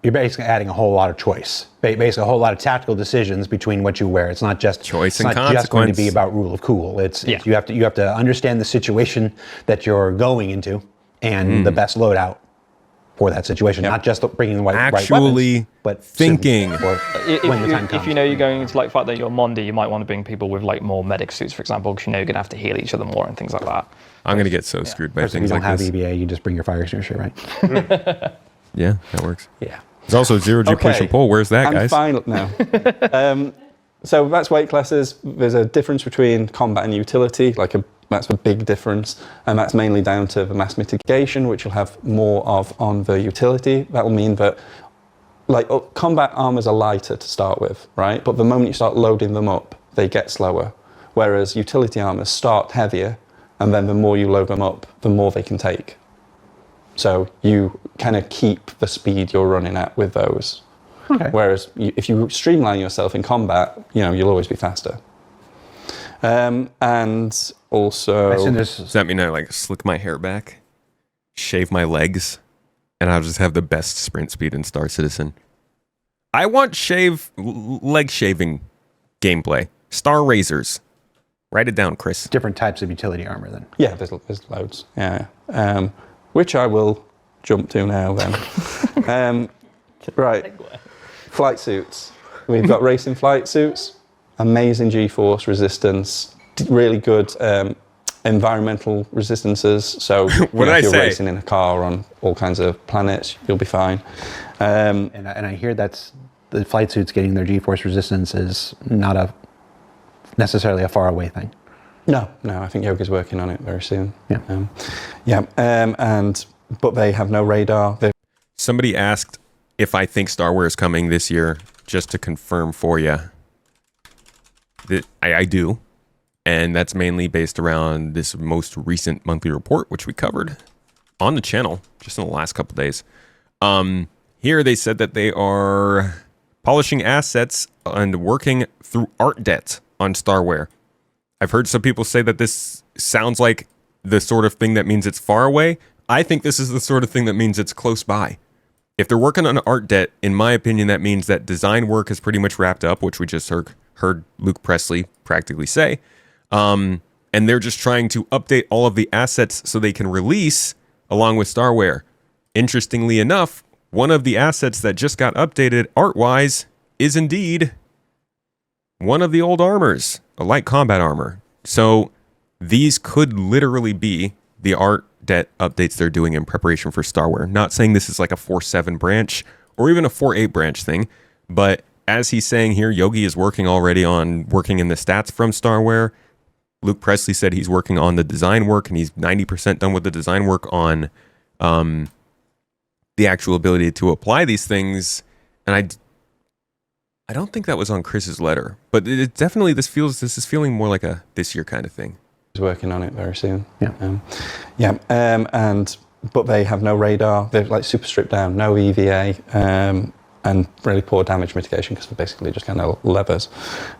you're basically adding a whole lot of choice, basically a whole lot of tactical decisions between what you wear. It's not just choice and consequence. Just going to be about rule of cool. It's you have to understand the situation that you're going into and the best loadout for that situation. Not just bringing the right weapons, but thinking. When the time comes. If you know you're going into like fight that you're Mondi, you might want to bring people with like more medic suits, for example, because you know you're gonna have to heal each other more and things like that. I'm gonna get so screwed by things like this. If you don't have EVA, you just bring your fire extinguisher, right? Yeah, that works. Yeah. There's also 0G push and pull. Where's that, guys? So that's weight classes. There's a difference between combat and utility, that's a big difference, and that's mainly down to the mass mitigation, which you'll have more of on the utility. That will mean that combat armors are lighter to start with, right? But the moment you start loading them up, they get slower. Whereas utility armors start heavier, and then the more you load them up, the more they can take. So you kind of keep the speed you're running at with those. Okay. Whereas if you streamline yourself in combat, you'll always be faster. And also, does that mean I slick my hair back, shave my legs, and I'll just have the best sprint speed in Star Citizen? I want leg shaving gameplay. Star razors. Write it down, Chris. Different types of utility armor then. Yeah, there's loads. Yeah. Which I will jump to now then. Right. Flight suits. We've got racing flight suits. Amazing G-force resistance. Really good environmental resistances. So if you're racing in a car on all kinds of planets, you'll be fine. And I hear that's the flight suits getting their G-force resistance is not necessarily a far away thing. No, I think Yoga's working on it very soon. Yeah. But they have no radar. Somebody asked if I think Starware is coming this year. Just to confirm for you, I do, and that's mainly based around this most recent monthly report, which we covered on the channel just in the last couple days. Here they said that they are polishing assets and working through art debt on Starware. I've heard some people say that this sounds like the sort of thing that means it's far away. I think this is the sort of thing that means it's close by. If they're working on art debt, in my opinion, that means that design work is pretty much wrapped up, which we just heard Luke Presley practically say. And they're just trying to update all of the assets so they can release along with Starware. Interestingly enough, one of the assets that just got updated art-wise is indeed one of the old armors, a light combat armor. So these could literally be the art debt updates they're doing in preparation for Starware. Not saying this is like a 4.7 branch or even a 4.8 branch thing, but as he's saying here, Yogi is working already on working in the stats from Starware. Luke Presley said he's working on the design work, and he's 90% done with the design work on the actual ability to apply these things. And I don't think that was on Chris's letter, but it definitely this is feeling more like a this year kind of thing. He's working on it very soon. But they have no radar. They're like super stripped down, no EVA, and really poor damage mitigation because they're basically just kind of levers.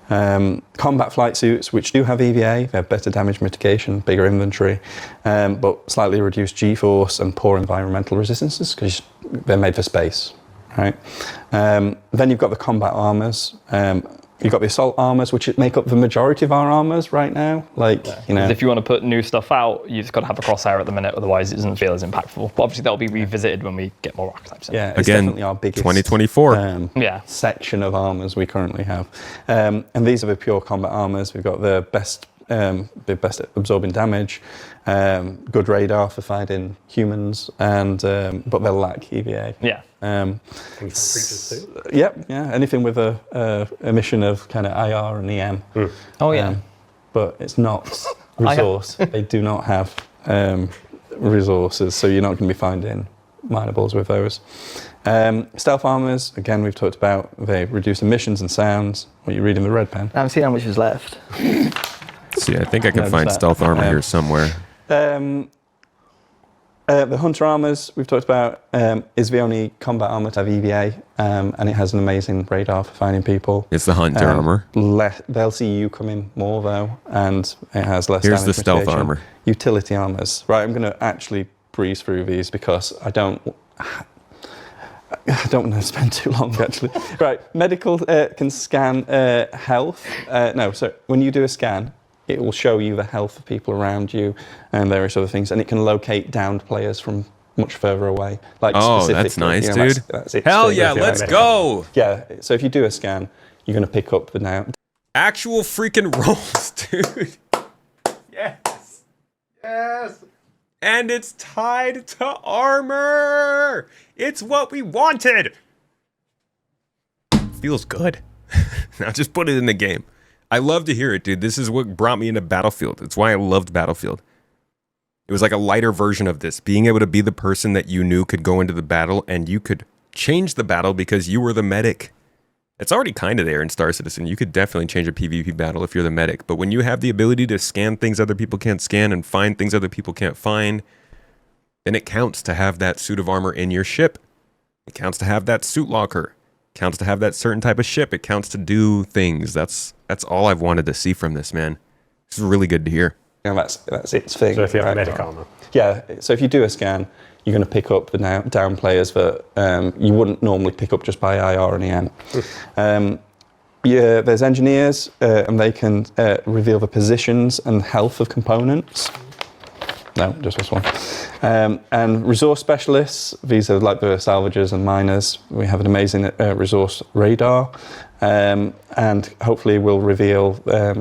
Combat flight suits, which do have EVA, they have better damage mitigation, bigger inventory, but slightly reduced G-force and poor environmental resistances because they're made for space. Right. Then you've got the combat armors. You've got the assault armors, which make up the majority of our armors right now. If you want to put new stuff out, you've just got to have a crosshair at the minute, otherwise it doesn't feel as impactful. But obviously that'll be revisited when we get more archetypes in. Yeah, it's definitely our biggest 2024 section of armors we currently have. And these are the pure combat armors. We've got the best absorbing damage, good radar for fighting humans, and but they'll lack EVA. Anything with a emission of kind of IR and EM. But it's not resource. They do not have resources, so you're not going to be finding minables with those. Stealth armors, again, we've talked about. They reduce emissions and sounds. What you read in the red pen. I haven't seen how much is left. See, I think I can find stealth armor here somewhere. The hunter armors we've talked about is the only combat armor to have EVA, and it has an amazing radar for finding people. It's the hunter armor. They'll see you coming more though, and it has less. Here's the stealth mitigation. armor. Utility armors. Right, I'm going to actually breeze through these because I don't want to spend too long actually. Right, medical can scan health. When you do a scan, it will show you the health of people around you and various other things, and it can locate downed players from much further away. That's nice, dude. Hell yeah, let's go! Yeah, so if you do a scan, you're going to pick up the now. Actual freaking rolls, dude. Yes. And it's tied to armor. It's what we wanted. Feels good. Now just put it in the game. I love to hear it, dude. This is what brought me into Battlefield. It's why I loved Battlefield. It was like a lighter version of this. Being able to be the person that you knew could go into the battle and you could change the battle because you were the medic. It's already kind of there in Star Citizen. You could definitely change a PvP battle if you're the medic. But when you have the ability to scan things other people can't scan and find things other people can't find, then it counts to have that suit of armor in your ship. It counts to have that suit locker. It counts to have that certain type of ship. It counts to do things. That's all I've wanted to see from this, man. This is really good to hear. Yeah, that's its thing. So if you have medic armor. Yeah, so if you do a scan, you're going to pick up the down players that you wouldn't normally pick up just by IR and EM. There's engineers, and they can reveal the positions and health of components. No, just this one. And resource specialists, these are like the salvagers and miners. We have an amazing resource radar. And hopefully we'll reveal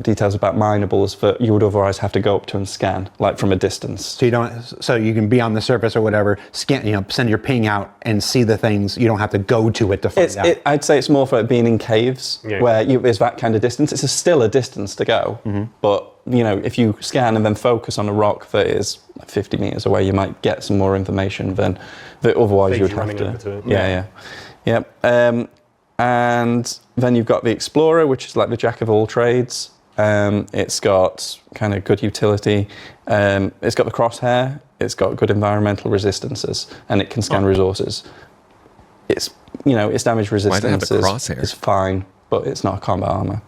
details about minables that you would otherwise have to go up to and scan, like from a distance. So you can be on the surface or whatever, scan, send your ping out and see the things. You don't have to go to it to find out. I'd say it's more for being in caves where there's that kind of distance. It's still a distance to go, but if you scan and then focus on a rock that is 50 meters away, you might get some more information than that otherwise you would have to. Yeah. And then you've got the Explorer, which is like the jack of all trades. It's got kind of good utility. It's got the crosshair. It's got good environmental resistances, and it can scan resources. Its damage resistance is fine, but it's not a combat armor.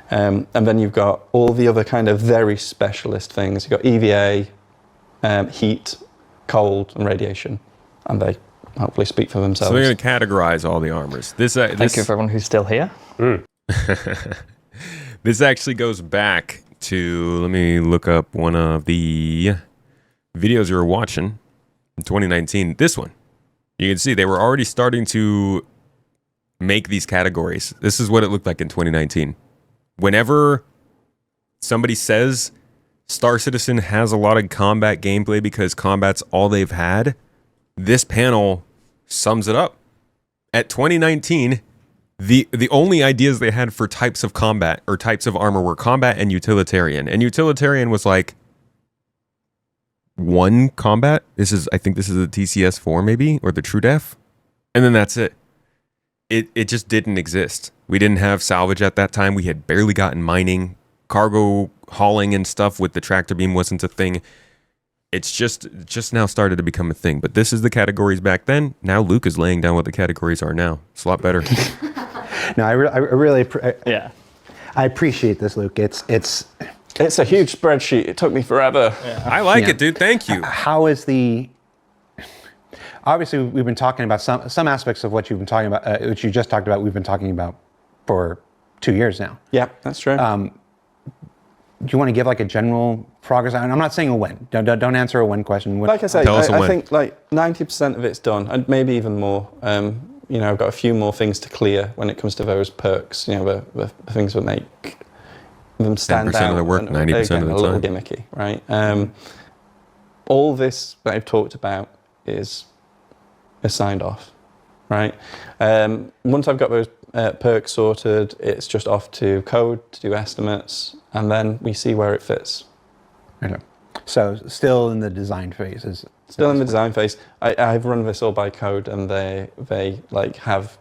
And then you've got all the other kind of very specialist things. You've got EVA, heat, cold, and radiation, and they hopefully speak for themselves. So they're going to categorize all the armors. Thank you for everyone who's still here. This actually goes back to, let me look up one of the videos you were watching in 2019. This one. You can see they were already starting to make these categories. This is what it looked like in 2019. Whenever somebody says Star Citizen has a lot of combat gameplay because combat's all they've had, this panel sums it up. At 2019, The only ideas they had for types of combat or types of armor were combat and utilitarian. And utilitarian was like one combat. I think this is the TCS4 maybe, or the True Def. And then that's it. It just didn't exist. We didn't have salvage at that time. We had barely gotten mining. Cargo hauling and stuff with the tractor beam wasn't a thing. It's just now started to become a thing. But this is the categories back then. Now Luke is laying down what the categories are now. It's a lot better. No, I really I appreciate this, Luke. It's a huge spreadsheet. It took me forever. Yeah. I like it, dude. Thank you. How is obviously we've been talking about some aspects of what you've been talking about, which you just talked about. We've been talking about for 2 years now. Yeah, that's true. Do you want to give like a general progress? And I'm not saying a win. Don't answer a win question. Like I said, I think like 90% of it's done, and maybe even more. I've got a few more things to clear when it comes to those perks. The things that make them stand out. 10% of the work, 90% of the time. A little gimmicky, right? All this that I've talked about is signed off, right? Once I've got those perks sorted, it's just off to code to do estimates, and then we see where it fits. Okay. So still in the design phase. Still in the design phase. I've run this all by code, and they like have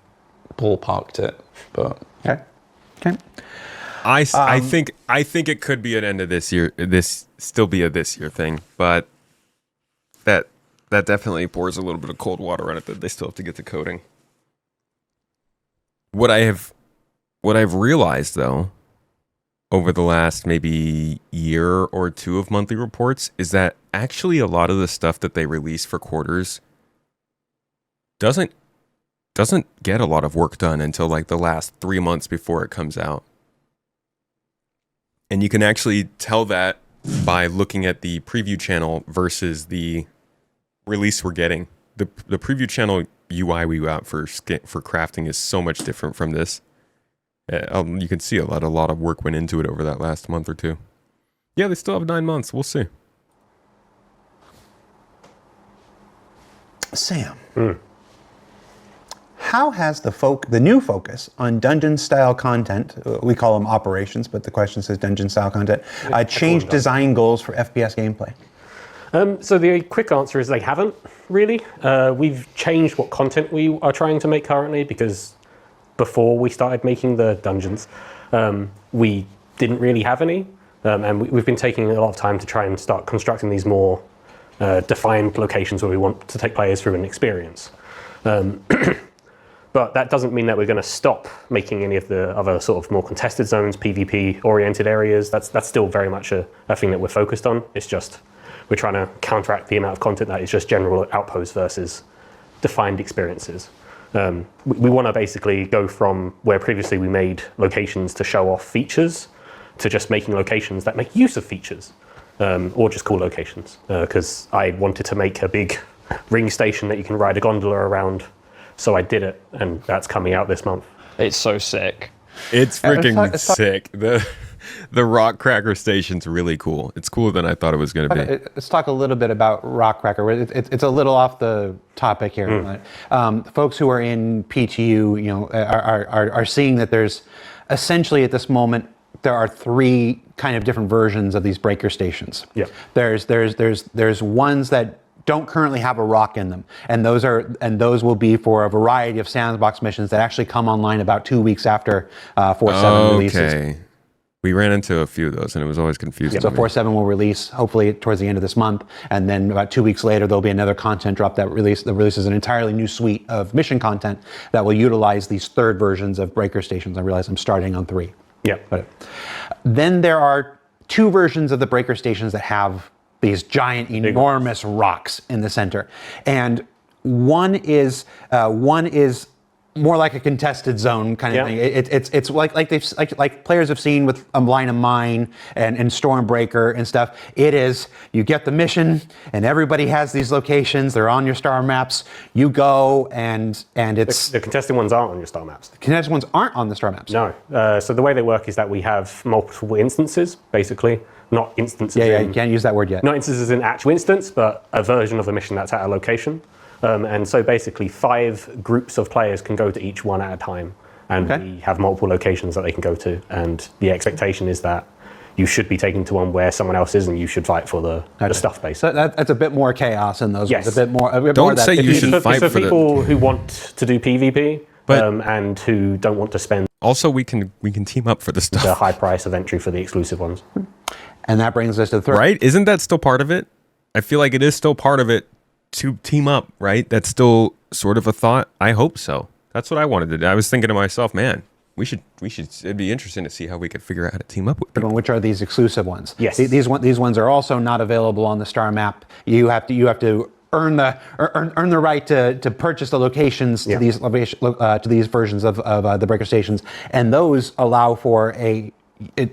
ballparked it, but okay. I think it could be an end of this year. Still be a this year thing, but that definitely pours a little bit of cold water on it. That they still have to get to coding. What I've realized though, over the last maybe year or two of monthly reports, is that actually a lot of the stuff that they release for quarters doesn't get a lot of work done until like the last 3 months before it comes out. And you can actually tell that by looking at the preview channel versus the release we're getting. The preview channel UI we got for crafting is so much different from this. You can see a lot of work went into it over that last month or two. Yeah, they still have 9 months. We'll see. Sam, how has the new focus on dungeon-style content, we call them operations, but the question says dungeon-style content, changed design goals for FPS gameplay? So the quick answer is they haven't, really. We've changed what content we are trying to make currently, because before we started making the dungeons, we didn't really have any. And we've been taking a lot of time to try and start constructing these more defined locations where we want to take players through an experience. But that doesn't mean that we're going to stop making any of the other sort of more contested zones, PvP-oriented areas. That's still very much a thing that we're focused on. It's just we're trying to counteract the amount of content that is just general outposts versus defined experiences. We want to basically go from where previously we made locations to show off features to just making locations that make use of features, or just cool locations. Because I wanted to make a big ring station that you can ride a gondola around, so I did it, and that's coming out this month. It's so sick. It's freaking sick. The rock cracker station's really cool. It's cooler than I thought it was going to be. Let's talk a little bit about rock cracker. It's a little off the topic here. Folks who are in PTU, are seeing that there's essentially at this moment there are 3 kind of different versions of these breaker stations. Yeah. There's ones that don't currently have a rock in them, and those will be for a variety of sandbox missions that actually come online about 2 weeks after 4.7 releases. Okay. We ran into a few of those, and it was always confusing. So 4.7 will release hopefully towards the end of this month, and then about 2 weeks later there'll be another content drop that releases an entirely new suite of mission content that will utilize these third versions of breaker stations. I realize I'm starting on 3. Yeah. But then there are 2 versions of the breaker stations that have these giant, enormous rocks in the center, and one is more like a contested zone kind of thing. It's like players have seen with Line of Mine and Stormbreaker and stuff. It is, you get the mission and everybody has these locations. They're on your star maps. You go and it's the contested ones aren't on your star maps. The contested ones aren't on the star maps. No. So the way they work is that we have multiple instances, basically. Not instances. Yeah, you can't use that word yet. Not instances in actual instance, but a version of the mission that's at a location. And so basically 5 groups of players can go to each one at a time. and we have multiple locations that they can go to. And the expectation is that you should be taken to one where someone else is, and you should fight for the stuff base. So that's a bit more chaos in those Yes. ones. A bit more. Don't say you should fight for people who want to do PvP, and who don't want to spend. Also, we can team up for the stuff. The high price of entry for the exclusive ones. And that brings us to the third. Right? Isn't that still part of it? I feel like it is still part of it to team up, right? That's still sort of a thought. I hope so. That's what I wanted to do. I was thinking to myself, man, we should. It'd be interesting to see how we could figure out how to team up with people. Which are these exclusive ones? Yes. These ones are also not available on the star map. You have to earn the right to purchase the locations to these versions of the breaker stations, and those allow for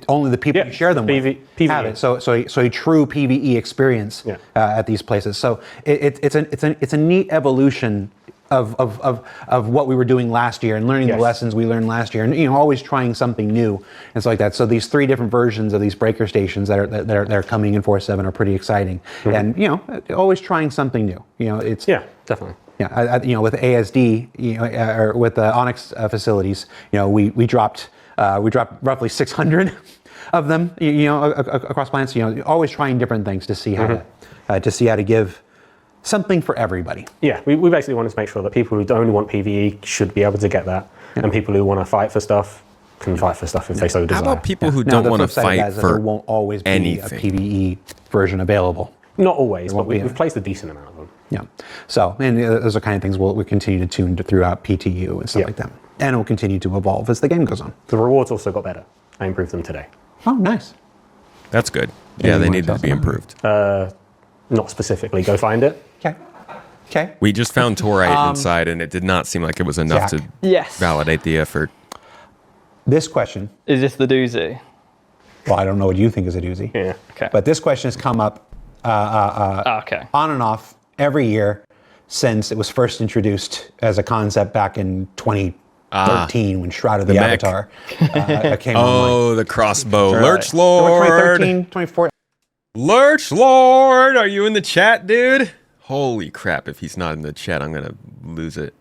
only the people you share them with have it. So a true PvE experience at these places. So it's a neat evolution of what we were doing last year and learning the lessons we learned last year, and always trying something new and stuff like that. So these 3 different versions of these breaker stations that are coming in 4.7 are pretty exciting, and always trying something new. It's definitely. Yeah, with ASD, or with the Onyx facilities, we dropped roughly 600 of them, across plants. Always trying different things to see how to give something for everybody. Yeah, we basically wanted to make sure that people who only want PvE should be able to get that, and people who want to fight for stuff can fight for stuff if they so desire. How about people who don't want to fight for there won't always be anything? a PvE version available. Not always, but we've placed a decent amount of them. Yeah. So, and those are kind of things we'll continue to tune throughout PTU and stuff like that. And it will continue to evolve as the game goes on. The rewards also got better. I improved them today. Oh, nice. That's good. Yeah, they need to be improved. Not specifically. Go find it. Okay. We just found Torite inside, and it did not seem like it was enough to validate the effort. This question. Is this the doozy? Well, I don't know what you think is a doozy. Yeah. Okay. But this question has come up on and off every year since it was first introduced as a concept back in 2013 when Shroud of the Avatar came online. The crossbow. Lurch Lord. 2013, 2014. Lurch Lord, are you in the chat, dude? Holy crap, if he's not in the chat, I'm going to lose it.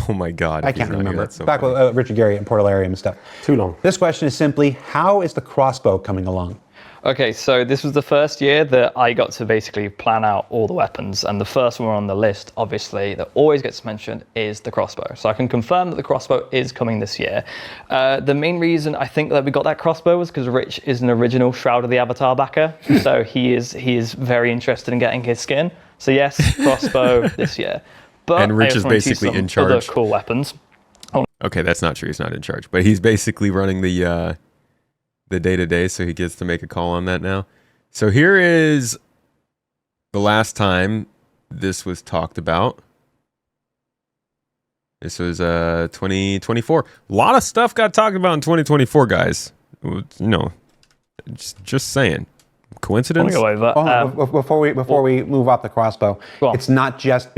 Oh my God. I can't remember. Back with Richard Gary and Portalarium and stuff. Too long. This question is simply, how is the crossbow coming along? Okay, so this was the first year that I got to basically plan out all the weapons, and the first one on the list, obviously, that always gets mentioned is the crossbow. So I can confirm that the crossbow is coming this year. The main reason I think that we got that crossbow was because Rich is an original Shroud of the Avatar backer, so he is very interested in getting his skin. So yes, crossbow this year. But and Rich is basically in charge. Other cool weapons. Okay, that's not true. He's not in charge, but he's basically running the day-to-day, so he gets to make a call on that now. So here is the last time this was talked about. This was 2024. A lot of stuff got talked about in 2024, guys. Just saying. Coincidence? Before we move off the crossbow, it's not just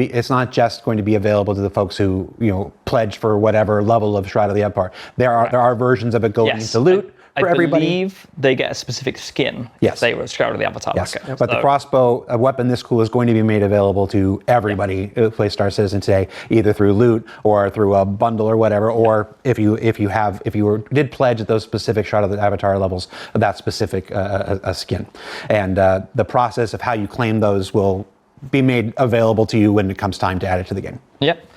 going to be available to the folks who pledge for whatever level of Shroud of the Avatar. There are versions of it going into loot. For everybody. I believe they get a specific skin if they were Shroud of the Avatar. Yes, but the crossbow, a weapon this cool, is going to be made available to everybody who plays Star Citizen today, either through loot or through a bundle or whatever, or if you did pledge at those specific Shroud of the Avatar levels, that specific a skin, and the process of how you claim those will be made available to you when it comes time to add it to the game. Yep.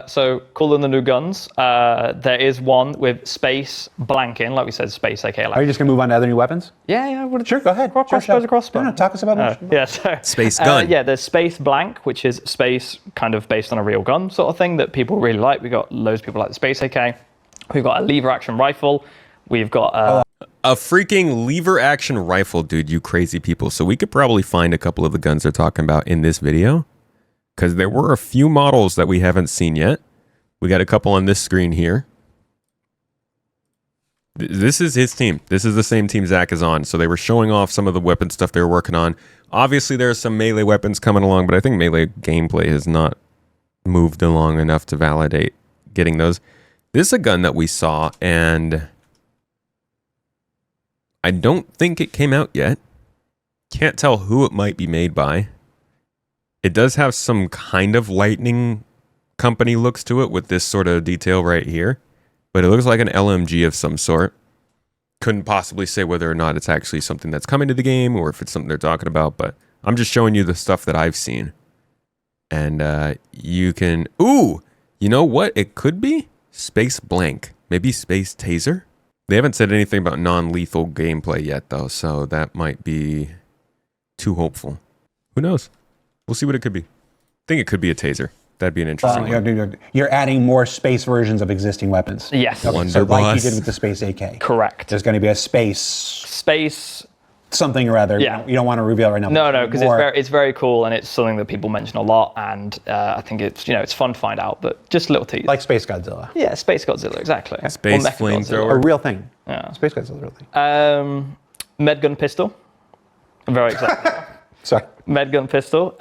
So cooler than the new guns. There is one with space blanking, like we said, space AK. Are you just gonna move on to other new weapons? Yeah. Sure, go ahead. Crossbow's a crossbow. No, talk us about space gun. There's space blank, which is space kind of based on a real gun sort of thing that people really like. We got loads of people like the space AK. We've got a lever action rifle. We've got a freaking lever action rifle, dude. You crazy people. So we could probably find a couple of the guns they're talking about in this video, because there were a few models that we haven't seen yet. We got a couple on this screen here. This is his team. This is the same team Zach is on. So they were showing off some of the weapon stuff they were working on. Obviously, there's some melee weapons coming along, but I think melee gameplay has not moved along enough to validate getting those. This is a gun that we saw, and I don't think it came out yet. Can't tell who it might be made by. It does have some kind of lightning company looks to it with this sort of detail right here, but it looks like an LMG of some sort. Couldn't possibly say whether or not it's actually something that's coming to the game or if it's something they're talking about, but I'm just showing you the stuff that I've seen. And you can... Ooh! You know what it could be? Space blank. Maybe space taser? They haven't said anything about non-lethal gameplay yet, though, so that might be too hopeful. Who knows? We'll see what it could be. I think it could be a taser. That'd be an interesting one. You're adding more space versions of existing weapons. Yes. Okay, so like you did with the space AK. Correct. There's going to be a space something or other. Yeah. You don't want to reveal right now. No, because it's very cool and it's something that people mention a lot, and I think it's fun to find out. But just a little tease. Like Space Godzilla. Yeah, Space Godzilla, exactly. Space flamethrower. A real thing. Yeah. Space Godzilla's a real thing. Medgun pistol. I'm very excited. Sorry. Medgun pistol.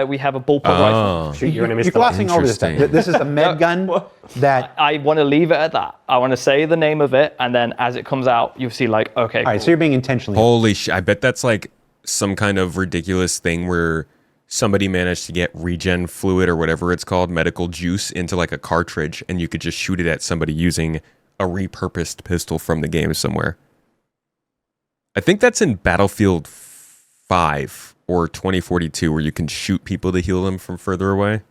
We have a bullpup rifle. Shoot your enemies. You're glossing over this stuff. This is a medgun that... I want to leave it at that. I want to say the name of it, and then as it comes out, you'll see like, okay, All right, so you're being intentionally... Holy shit. I bet that's like some kind of ridiculous thing where somebody managed to get regen fluid or whatever it's called, medical juice, into like a cartridge, and you could just shoot it at somebody using a repurposed pistol from the game somewhere. I think that's in Battlefield 5 or 2042, where you can shoot people to heal them from further away.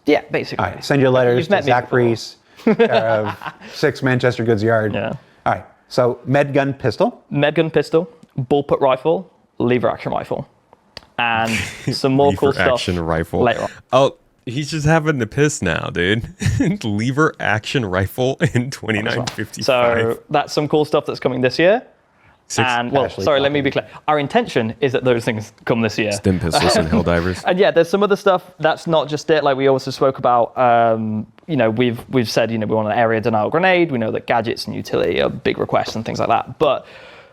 Yeah, basically. All right, send your letters to Zach Priest, 6 Manchester Goods Yard. Yeah. All right, so medgun pistol. Medgun pistol, bullpup rifle, lever action rifle, and some more cool stuff action rifle later on. Oh, he's just having the piss now, dude. Lever action rifle in 2955. So that's some cool stuff that's coming this year. Let me be clear. Our intention is that those things come this year. Stim pistols and Helldivers. And yeah, there's some other stuff that's not just it. Like we also spoke about, we've said, we want an area denial grenade. We know that gadgets and utility are big requests and things like that. But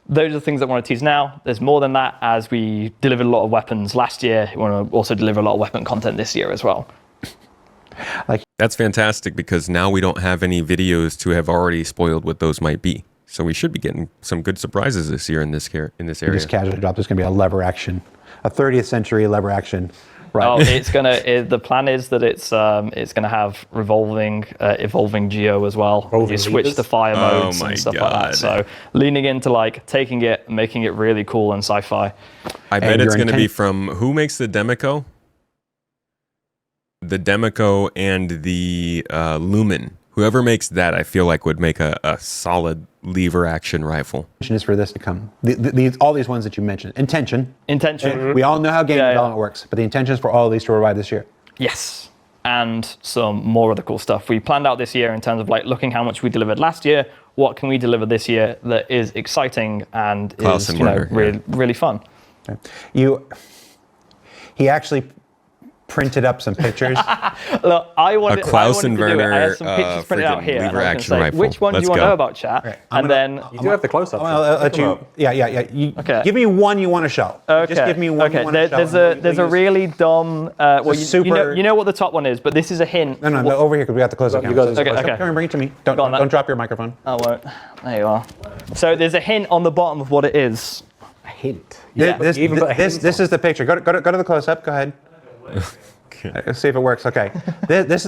those are the things that we want to tease now. There's more than that. As we delivered a lot of weapons last year, we want to also deliver a lot of weapon content this year as well. That's fantastic, because now we don't have any videos to have already spoiled what those might be. So we should be getting some good surprises this year in this area. Just casually drop. There's going to be a lever action, a 30th century lever action. Right. Oh, the plan is that it's gonna have evolving geo as well. You switch the fire modes and stuff like that. So leaning into like taking it, making it really cool and sci-fi. I bet it's gonna be from who makes the Demico? The Demico and the Lumen. Whoever makes that, I feel like would make a solid lever action rifle. Intention is for this to come. All these ones that you mentioned. Intention. We all know how game development works, but the intention is for all of these to arrive this year. Yes, and some more other cool stuff we planned out this year in terms of like looking how much we delivered last year. What can we deliver this year that is exciting and is really fun? Okay. He actually printed up some pictures. Look, I wanted to do it. I had some pictures printed out here. Lever action rifle. Which one do you want to know about, chat? Right. You do have the close-up. Give me one you want to show. Okay. Just give me one you want to show. There's a really dumb... you know what the top one is, but this is a hint. No, over here, because we got the close-up camera. Okay. Come and bring it to me. Don't drop your microphone. I won't. There you are. So there's a hint on the bottom of what it is. A hint? This is the picture. Go to the close-up. Go ahead. Let's see if it works. Okay. This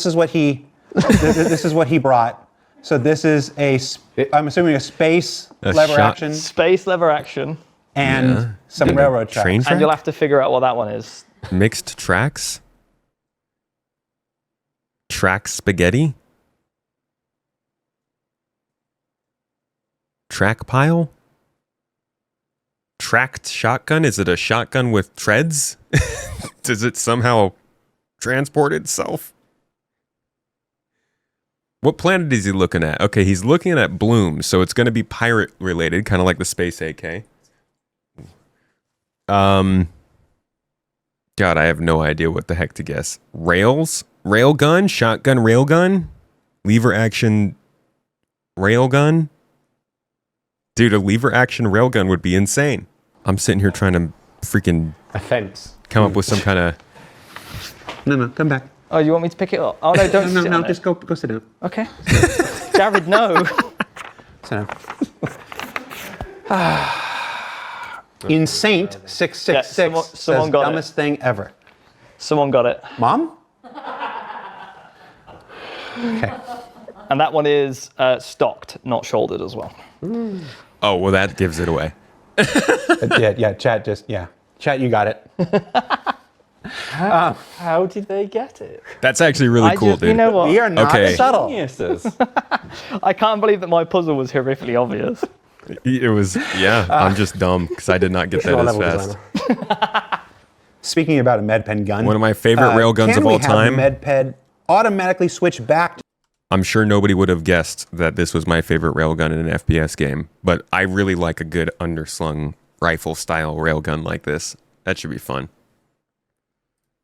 is what he brought. So this is I'm assuming a space lever action. Space lever action. And some railroad tracks. Train track? And you'll have to figure out what that one is. Mixed tracks? Track spaghetti? Track pile? Tracked shotgun? Is it a shotgun with treads? Does it somehow transport itself? What planet is he looking at? Okay, he's looking at Bloom, so it's going to be pirate related, kind of like the space AK. God, I have no idea what the heck to guess. Rails? Railgun? Shotgun railgun? Lever action railgun? Dude, a lever action railgun would be insane. I'm sitting here trying to freaking... A fence. Come up with some kind of... No, come back. Oh, you want me to pick it up? Oh, no, don't sit on it. Just go sit down. Okay. Jared, no. Sit down. Insaint 666 someone says got dumbest thing ever. Someone got it. Mom? Okay. And that one is stocked, not shouldered as well. Oh, well, that gives it away. Chat Chat, you got it. How did they get it? That's actually really cool, dude. You know what? We are not subtle. I can't believe that my puzzle was horrifically obvious. It was, I'm just dumb because I did not get that as fast. Speaking about a MedPen gun. One of my favorite rail guns of all time. Can we have the MedPen automatically switch back to... I'm sure nobody would have guessed that this was my favorite railgun in an FPS game, but I really like a good underslung rifle-style railgun like this. That should be fun.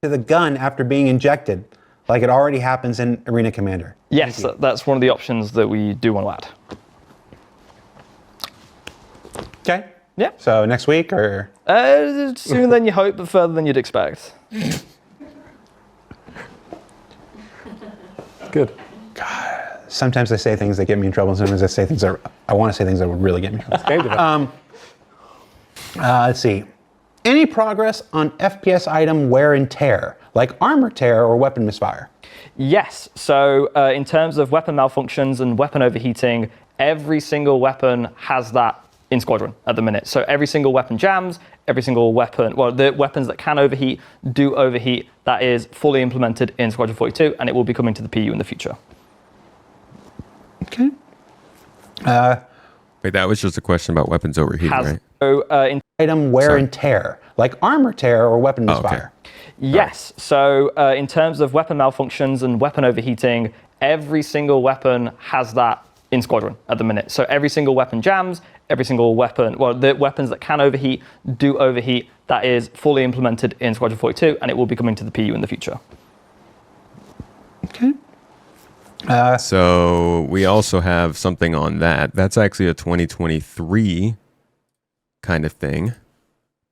...to the gun after being injected, like it already happens in Arena Commander. Yes, that's one of the options that we do want to add. Okay. Yeah. So next week, or? Sooner than you hope, but further than you'd expect. Good. God, sometimes I say things that get me in trouble, and sometimes I say things that I want to say things that would really get me in trouble. Let's see. Any progress on FPS item wear and tear, like armor tear or weapon misfire? Yes. So in terms of weapon malfunctions and weapon overheating, every single weapon has that in Squadron at the minute. So every single weapon jams, every single weapon, well, the weapons that can overheat do overheat. That is fully implemented in Squadron 42, and it will be coming to the PU in the future. Okay. Wait, that was just a question about weapons overheating, right? So, item wear and tear, like armor tear or weapon misfire? Okay. Yes. So in terms of weapon malfunctions and weapon overheating, every single weapon has that in Squadron at the minute. So every single weapon jams, every single weapon, well, the weapons that can overheat do overheat. That is fully implemented in Squadron 42, and it will be coming to the PU in the future. Okay. So we also have something on that. That's actually a 2023 kind of thing,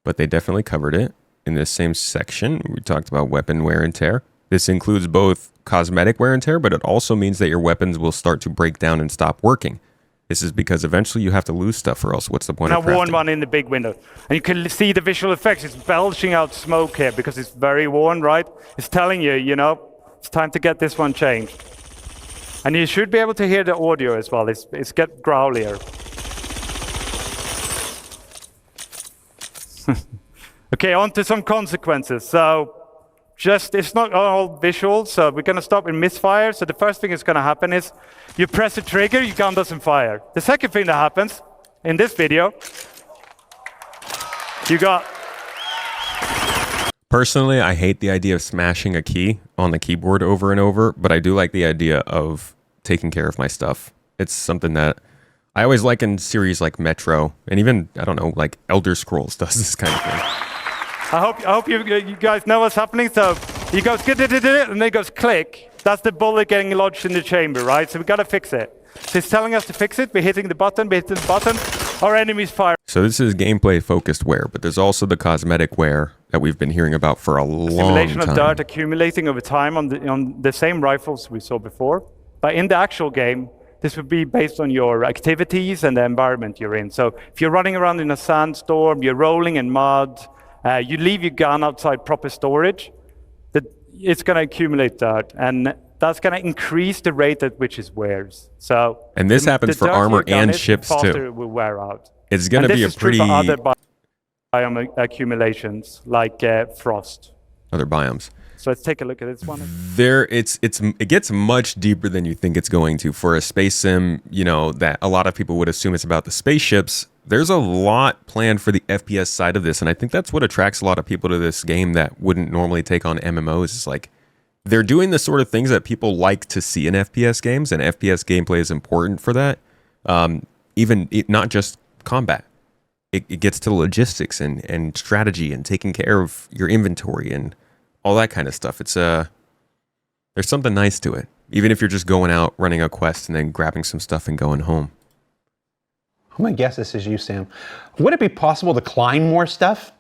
but they definitely covered it in this same section. We talked about weapon wear and tear. This includes both cosmetic wear and tear, but it also means that your weapons will start to break down and stop working. This is because eventually you have to lose stuff, or else what's the point of crafting? Now worn one in the big window. And you can see the visual effects. It's belching out smoke here because it's very worn, right? It's telling you, you know, it's time to get this one changed. And you should be able to hear the audio as well. It's get growlier. Okay, on to some consequences. So it's not all visual, so we're going to start with misfire. So the first thing that's going to happen is you press the trigger, your gun doesn't fire. The second thing that happens in this video, you got... Personally, I hate the idea of smashing a key on the keyboard over and over, but I do like the idea of taking care of my stuff. It's something that I always like in series like Metro, and even, I don't know, like Elder Scrolls does this kind of thing. I hope you guys know what's happening. So he goes, and then it goes click. That's the bullet getting lodged in the chamber, right? So we got to fix it. So it's telling us to fix it. We're hitting the button, our enemies fire. So this is gameplay focused wear, but there's also the cosmetic wear that we've been hearing about for a long time. Simulation of dirt accumulating over time on the same rifles we saw before. But in the actual game, this would be based on your activities and the environment you're in. So if you're running around in a sandstorm, you're rolling in mud, you leave your gun outside proper storage, it's going to accumulate dirt, and that's going to increase the rate at which it wears. So, and this happens for armor and ships faster too. It will wear out. It's going to be a pretty... True for other biome accumulations like frost. Other biomes. So let's take a look at this one. It gets much deeper than you think it's going to. For a space sim, you know, that a lot of people would assume it's about the spaceships, there's a lot planned for the FPS side of this, and I think that's what attracts a lot of people to this game that wouldn't normally take on MMOs. Is like, they're doing the sort of things that people like to see in FPS games, and FPS gameplay is important for that. Not just combat. It gets to logistics and strategy and taking care of your inventory and all that kind of stuff. It's there's something nice to it, even if you're just going out running a quest and then grabbing some stuff and going home. I'm gonna guess this is you, Sam. Would it be possible to climb more stuff?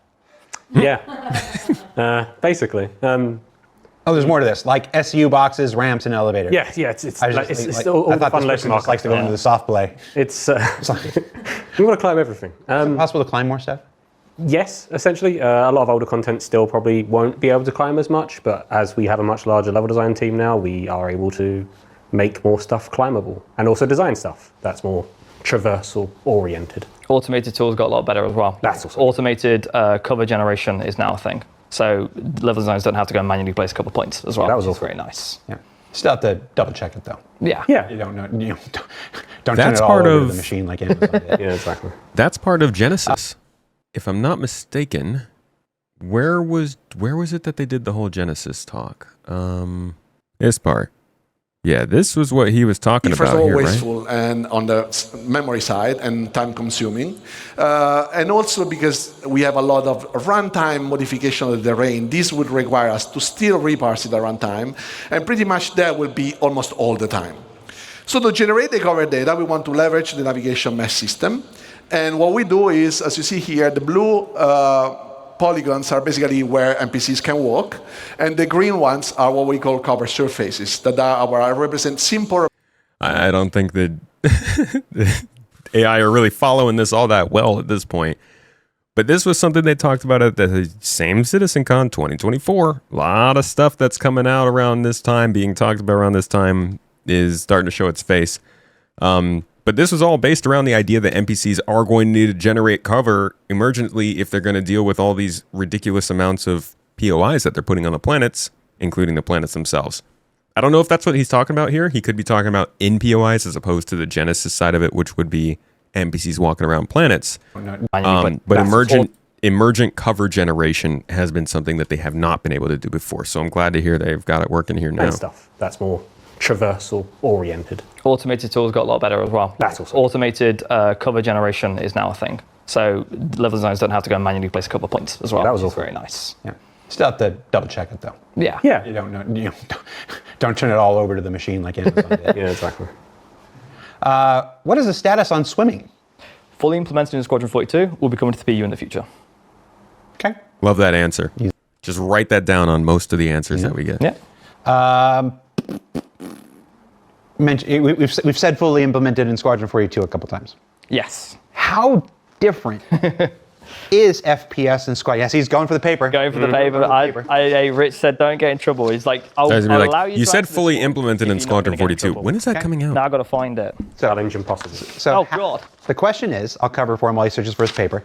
Yeah, basically. Oh, there's more to this, like SU boxes, ramps, and elevators. Yeah. It's all I thought fun this person just likes to go into the soft play. It's we want to climb everything. Is it possible to climb more stuff? Yes, essentially. A lot of older content still probably won't be able to climb as much, but as we have a much larger level design team now, we are able to make more stuff climbable, and also design stuff that's more traversal oriented. Automated tools got a lot better as well. That's also automated cover generation is now a thing. So level designers don't have to go and manually place a couple points as well. That was also very nice. Yeah. Still have to double check it though. Yeah. You don't know. Don't turn it all over to the machine like Amazon did. Yeah, exactly. That's part of Genesis. If I'm not mistaken, where was it that they did the whole Genesis talk? This part. Yeah, this was what he was talking First about of all, here, wasteful right? and on the memory side and time consuming. And also because we have a lot of runtime modification of the terrain, this would require us to still reparse it at runtime, and pretty much that will be almost all the time. So to generate the cover data, we want to leverage the navigation mesh system. And what we do is, as you see here, the blue polygons are basically where NPCs can walk, and the green ones are what we call cover surfaces that represent simple. I don't think that the AI are really following this all that well at this point. But this was something they talked about at the same CitizenCon 2024. A lot of stuff that's coming out around this time, being talked about around this time, is starting to show its face. But this was all based around the idea that NPCs are going to need to generate cover emergently if they're going to deal with all these ridiculous amounts of POIs that they're putting on the planets, including the planets themselves. I don't know if that's what he's talking about here. He could be talking about in POIs as opposed to the Genesis side of it, which would be NPCs walking around planets. But emergent cover generation has been something that they have not been able to do before. So I'm glad to hear they've got it working here now. And stuff that's more traversal oriented. Automated tools got a lot better as well. That's also automated cover generation is now a thing. So level designers don't have to go and manually place a couple of points as well. That was also very nice. Yeah. Still have to double check it though. Yeah. Yeah. You don't know. Don't turn it all over to the machine like Amazon did. Yeah, exactly. What is the status on swimming? Fully implemented in Squadron 42, will be coming to the PU in the future. Okay. Love that answer. Just write that down on most of the answers that we get. Yeah. We've said fully implemented in Squadron 42 a couple times. Yes. How different is FPS in Squadron? Yes, he's going for the paper. Going for the paper. Rich said, don't get in trouble. He's like, I'll allow you You to said answer fully this implemented in if you're not Squadron gonna get in 42. trouble. When is that coming out? Now I've got to find it. Challenge impossible. So God. The question is, I'll cover for him while he searches for his paper.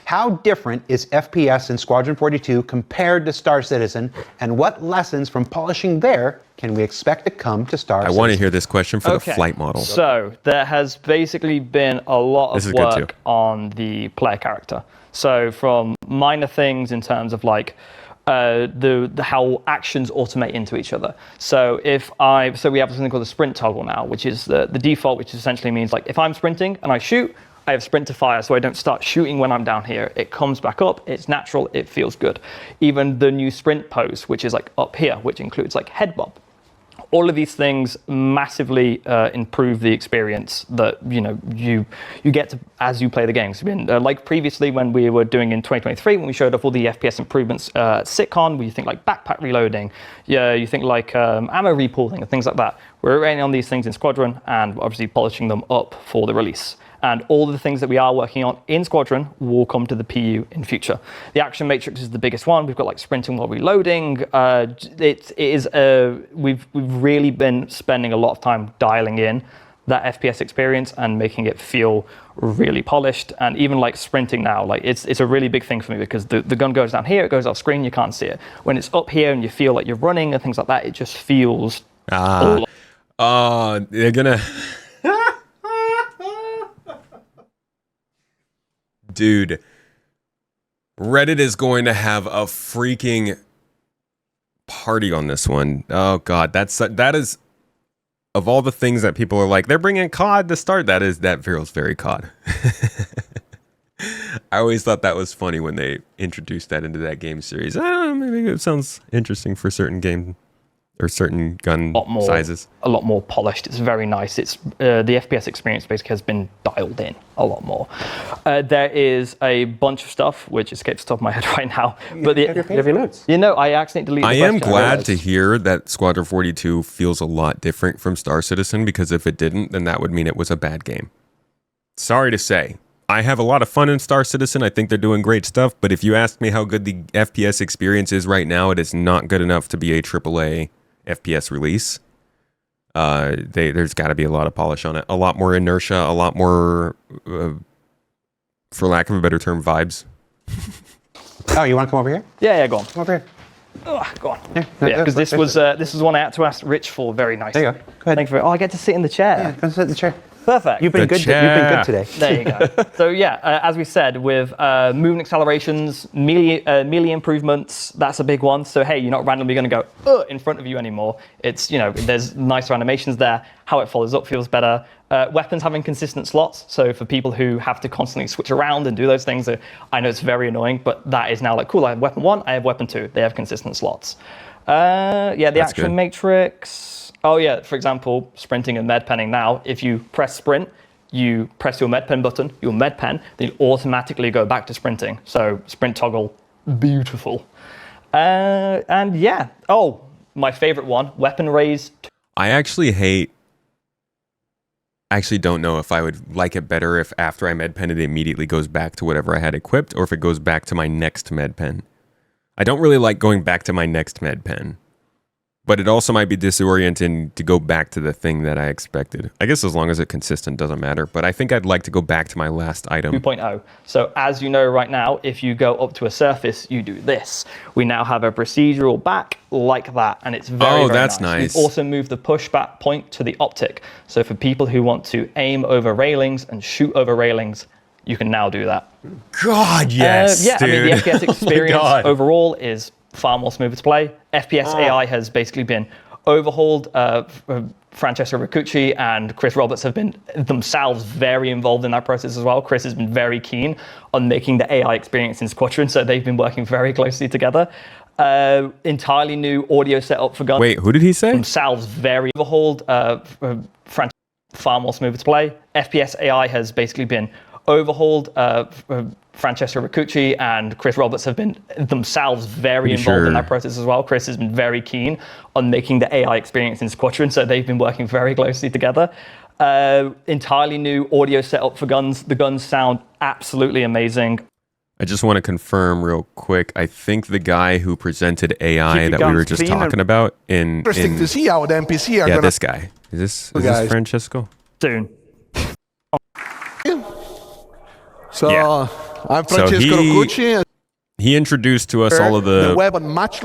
How different is FPS in Squadron 42 compared to Star Citizen, and what lessons from polishing there can we expect to come to Star Citizen? I want to hear this question for the flight model. So there has basically been a lot of work on the player character. So from minor things in terms of like how actions automate into each other. So we have something called a sprint toggle now, which is the default, which essentially means like if I'm sprinting and I shoot, I have sprint to fire, so I don't start shooting when I'm down here. It comes back up, it's natural, it feels good. Even the new sprint pose, which is like up here, which includes like head bob. All of these things massively improve the experience that you get to, as you play the games. Like previously when we were doing in 2023, when we showed off all the FPS improvements at SitCon, where you think like backpack reloading, you think like ammo repooling and things like that. We're writing on these things in Squadron and obviously polishing them up for the release. And all the things that we are working on in Squadron will come to the PU in future. The action matrix is the biggest one. We've got like sprinting while reloading. We've really been spending a lot of time dialing in that FPS experience and making it feel really polished. And even like sprinting now, like it's a really big thing for me because the gun goes down here, it goes off screen, you can't see it. When it's up here and you feel like you're running and things like that, it just feels. They're gonna. Dude, Reddit is going to have a freaking party on this one. Oh God, that is of all the things that people are like, they're bringing COD to start. That feels very COD. I always thought that was funny when they introduced that into that game series. Maybe it sounds interesting for certain game or certain gun sizes. A lot more polished. It's very nice. It's the FPS experience basically has been dialed in a lot more. There is a bunch of stuff which escapes the top of my head right now. But you have your notes. I accidentally deleted I am glad to hear that Squadron 42 feels a lot different from Star Citizen, because if it didn't, then that would mean it was a bad game. Sorry to say. I have a lot of fun in Star Citizen. I think they're doing great stuff. But if you ask me how good the FPS experience is right now, it is not good enough to be a AAA FPS release. there's got to be a lot of polish on it, a lot more inertia, a lot more, for lack of a better term, vibes. Oh, you want to come over here? Yeah, go on. Come over here. Go on. Yeah, because this was one I had to ask Rich for very nicely. There you go. Go ahead. Thank you I get to sit in the chair. Yeah, come sit in the chair. Perfect. You've been good today. There you go. So yeah, as we said, with movement accelerations, melee improvements, that's a big one. So hey, you're not randomly going to go in front of you anymore. It's, there's nicer animations there. How it follows up feels better. Weapons having consistent slots. So for people who have to constantly switch around and do those things, I know it's very annoying, but that is now like, cool, I have weapon 1, I have weapon 2. They have consistent slots. The that's action good. Matrix. Oh yeah, for example, sprinting and med penning now, if you press sprint, you press your med pen button, your med pen, then you automatically go back to sprinting. So sprint toggle, beautiful. And yeah, my favorite one, weapon raise. I actually don't know if I would like it better if after I med pen it immediately goes back to whatever I had equipped, or if it goes back to my next med pen. I don't really like going back to my next med pen. But it also might be disorienting to go back to the thing that I expected. I guess as long as it's consistent, doesn't matter. But I think I'd like to go back to my last item. 2.0. So as you know right now, if you go up to a surface, you do this. We now have a procedural back like that, and it's very, very that's nice. We've also moved the pushback point to the optic. So for people who want to aim over railings and shoot over railings, you can now do that. God, yes, dude. I mean, the FPS experience overall is far more smoother to play. FPS AI has basically been overhauled. Francesco Riccucci and Chris Roberts have been themselves very involved in that process as well. Chris has been very keen on making the AI experience in Squadron, so they've been working very closely together. Entirely new audio setup for guns. Wait, who did he say? Themselves very overhauled. Far more smoother to play. FPS AI has basically been overhauled. Francesco Riccucci and Chris Roberts have been themselves very involved in that process as well. Chris has been very keen on making the AI experience in Squadron, so they've been working very closely together. Entirely new audio setup for guns. The guns sound absolutely amazing. I just want to confirm real quick. I think the guy who presented AI that we were just talking about interesting to see how the NPC are this guy. Is this Francesco? Soon. So I'm Francesco Riccucci. He introduced to us all of the weapon much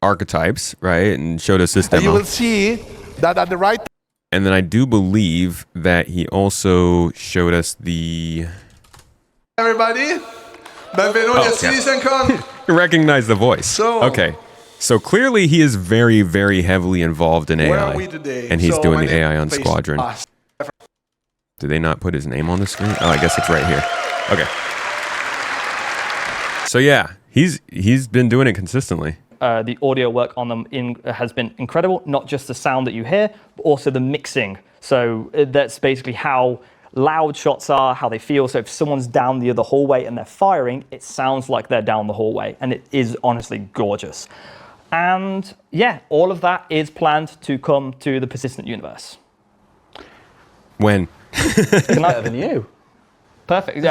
archetypes, right, and showed us this demo. You will see that at the right. And then I do believe that he also showed us the. Everybody, benvenuti a CitizenCon. You recognize the voice. Okay. So clearly he is very, very heavily involved in AI. Where are we today? And he's doing the AI on Squadron. Did they not put his name on the screen? Oh, I guess it's right here. Okay. So yeah, he's been doing it consistently. The audio work on them has been incredible. Not just the sound that you hear, but also the mixing. So that's basically how loud shots are, how they feel. So if someone's down the other hallway and they're firing, it sounds like they're down the hallway. And it is honestly gorgeous. And yeah, all of that is planned to come to the persistent universe. When? Better than you. Perfect. He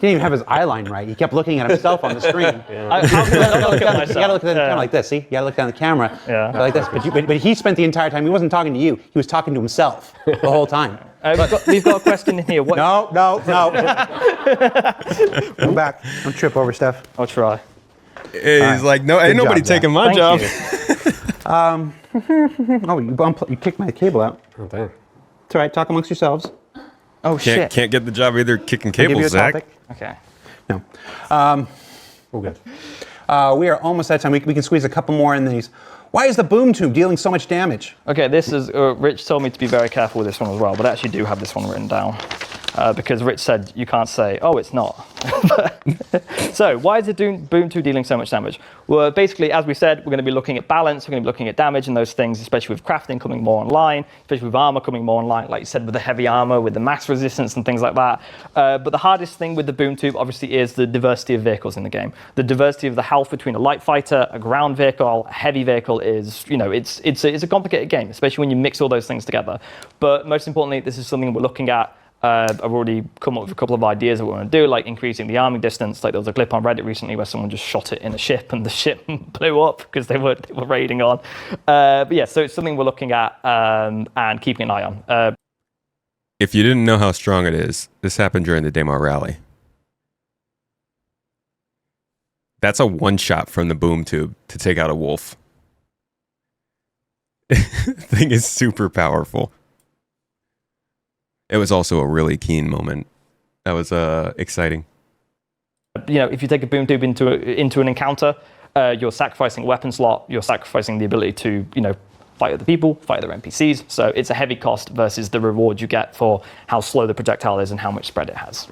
didn't even have his eye line right. He kept looking at himself on the screen. You gotta look at the camera like this. See, you gotta look down the camera like this. But he spent the entire time. He wasn't talking to you. He was talking to himself the whole time. We've got a question in here. No. Go back. Don't trip over stuff. I'll try. He's like, no, ain't nobody taking my job. You kicked my cable out. Oh, damn. It's all right. Talk amongst yourselves. Oh, shit. Can't get the job either kicking cables, Zach. Okay. No. We're good. We are almost out of time. We can squeeze a couple more in these. Why is the boom tube dealing so much damage? Okay, this is, Rich told me to be very careful with this one as well, but I actually do have this one written down. Because Rich said you can't say, oh, it's not. So why is the boom 2 dealing so much damage? Well, basically, as we said, we're going to be looking at balance, we're going to be looking at damage and those things, especially with crafting coming more online, especially with armor coming more online, like you said, with the heavy armor, with the max resistance and things like that. But the hardest thing with the boom tube, obviously, is the diversity of vehicles in the game. The diversity of the health between a light fighter, a ground vehicle, a heavy vehicle is, it's a complicated game, especially when you mix all those things together. But most importantly, this is something we're looking at I've already come up with a couple of ideas of what we want to do, like increasing the arming distance. Like there was a clip on Reddit recently where someone just shot it in a ship and the ship blew up because they were raiding on. But yeah, so it's something we're looking at and keeping an eye on. If you didn't know how strong it is, this happened during the Demo rally. That's a one-shot from the boom tube to take out a wolf. Thing is super powerful. It was also a really keen moment. That was exciting. You know, if you take a boom tube into an encounter, you're sacrificing a weapon slot. You're sacrificing the ability to, you know, fight other people, fight other NPCs. So it's a heavy cost versus the reward you get for how slow the projectile is and how much spread it has.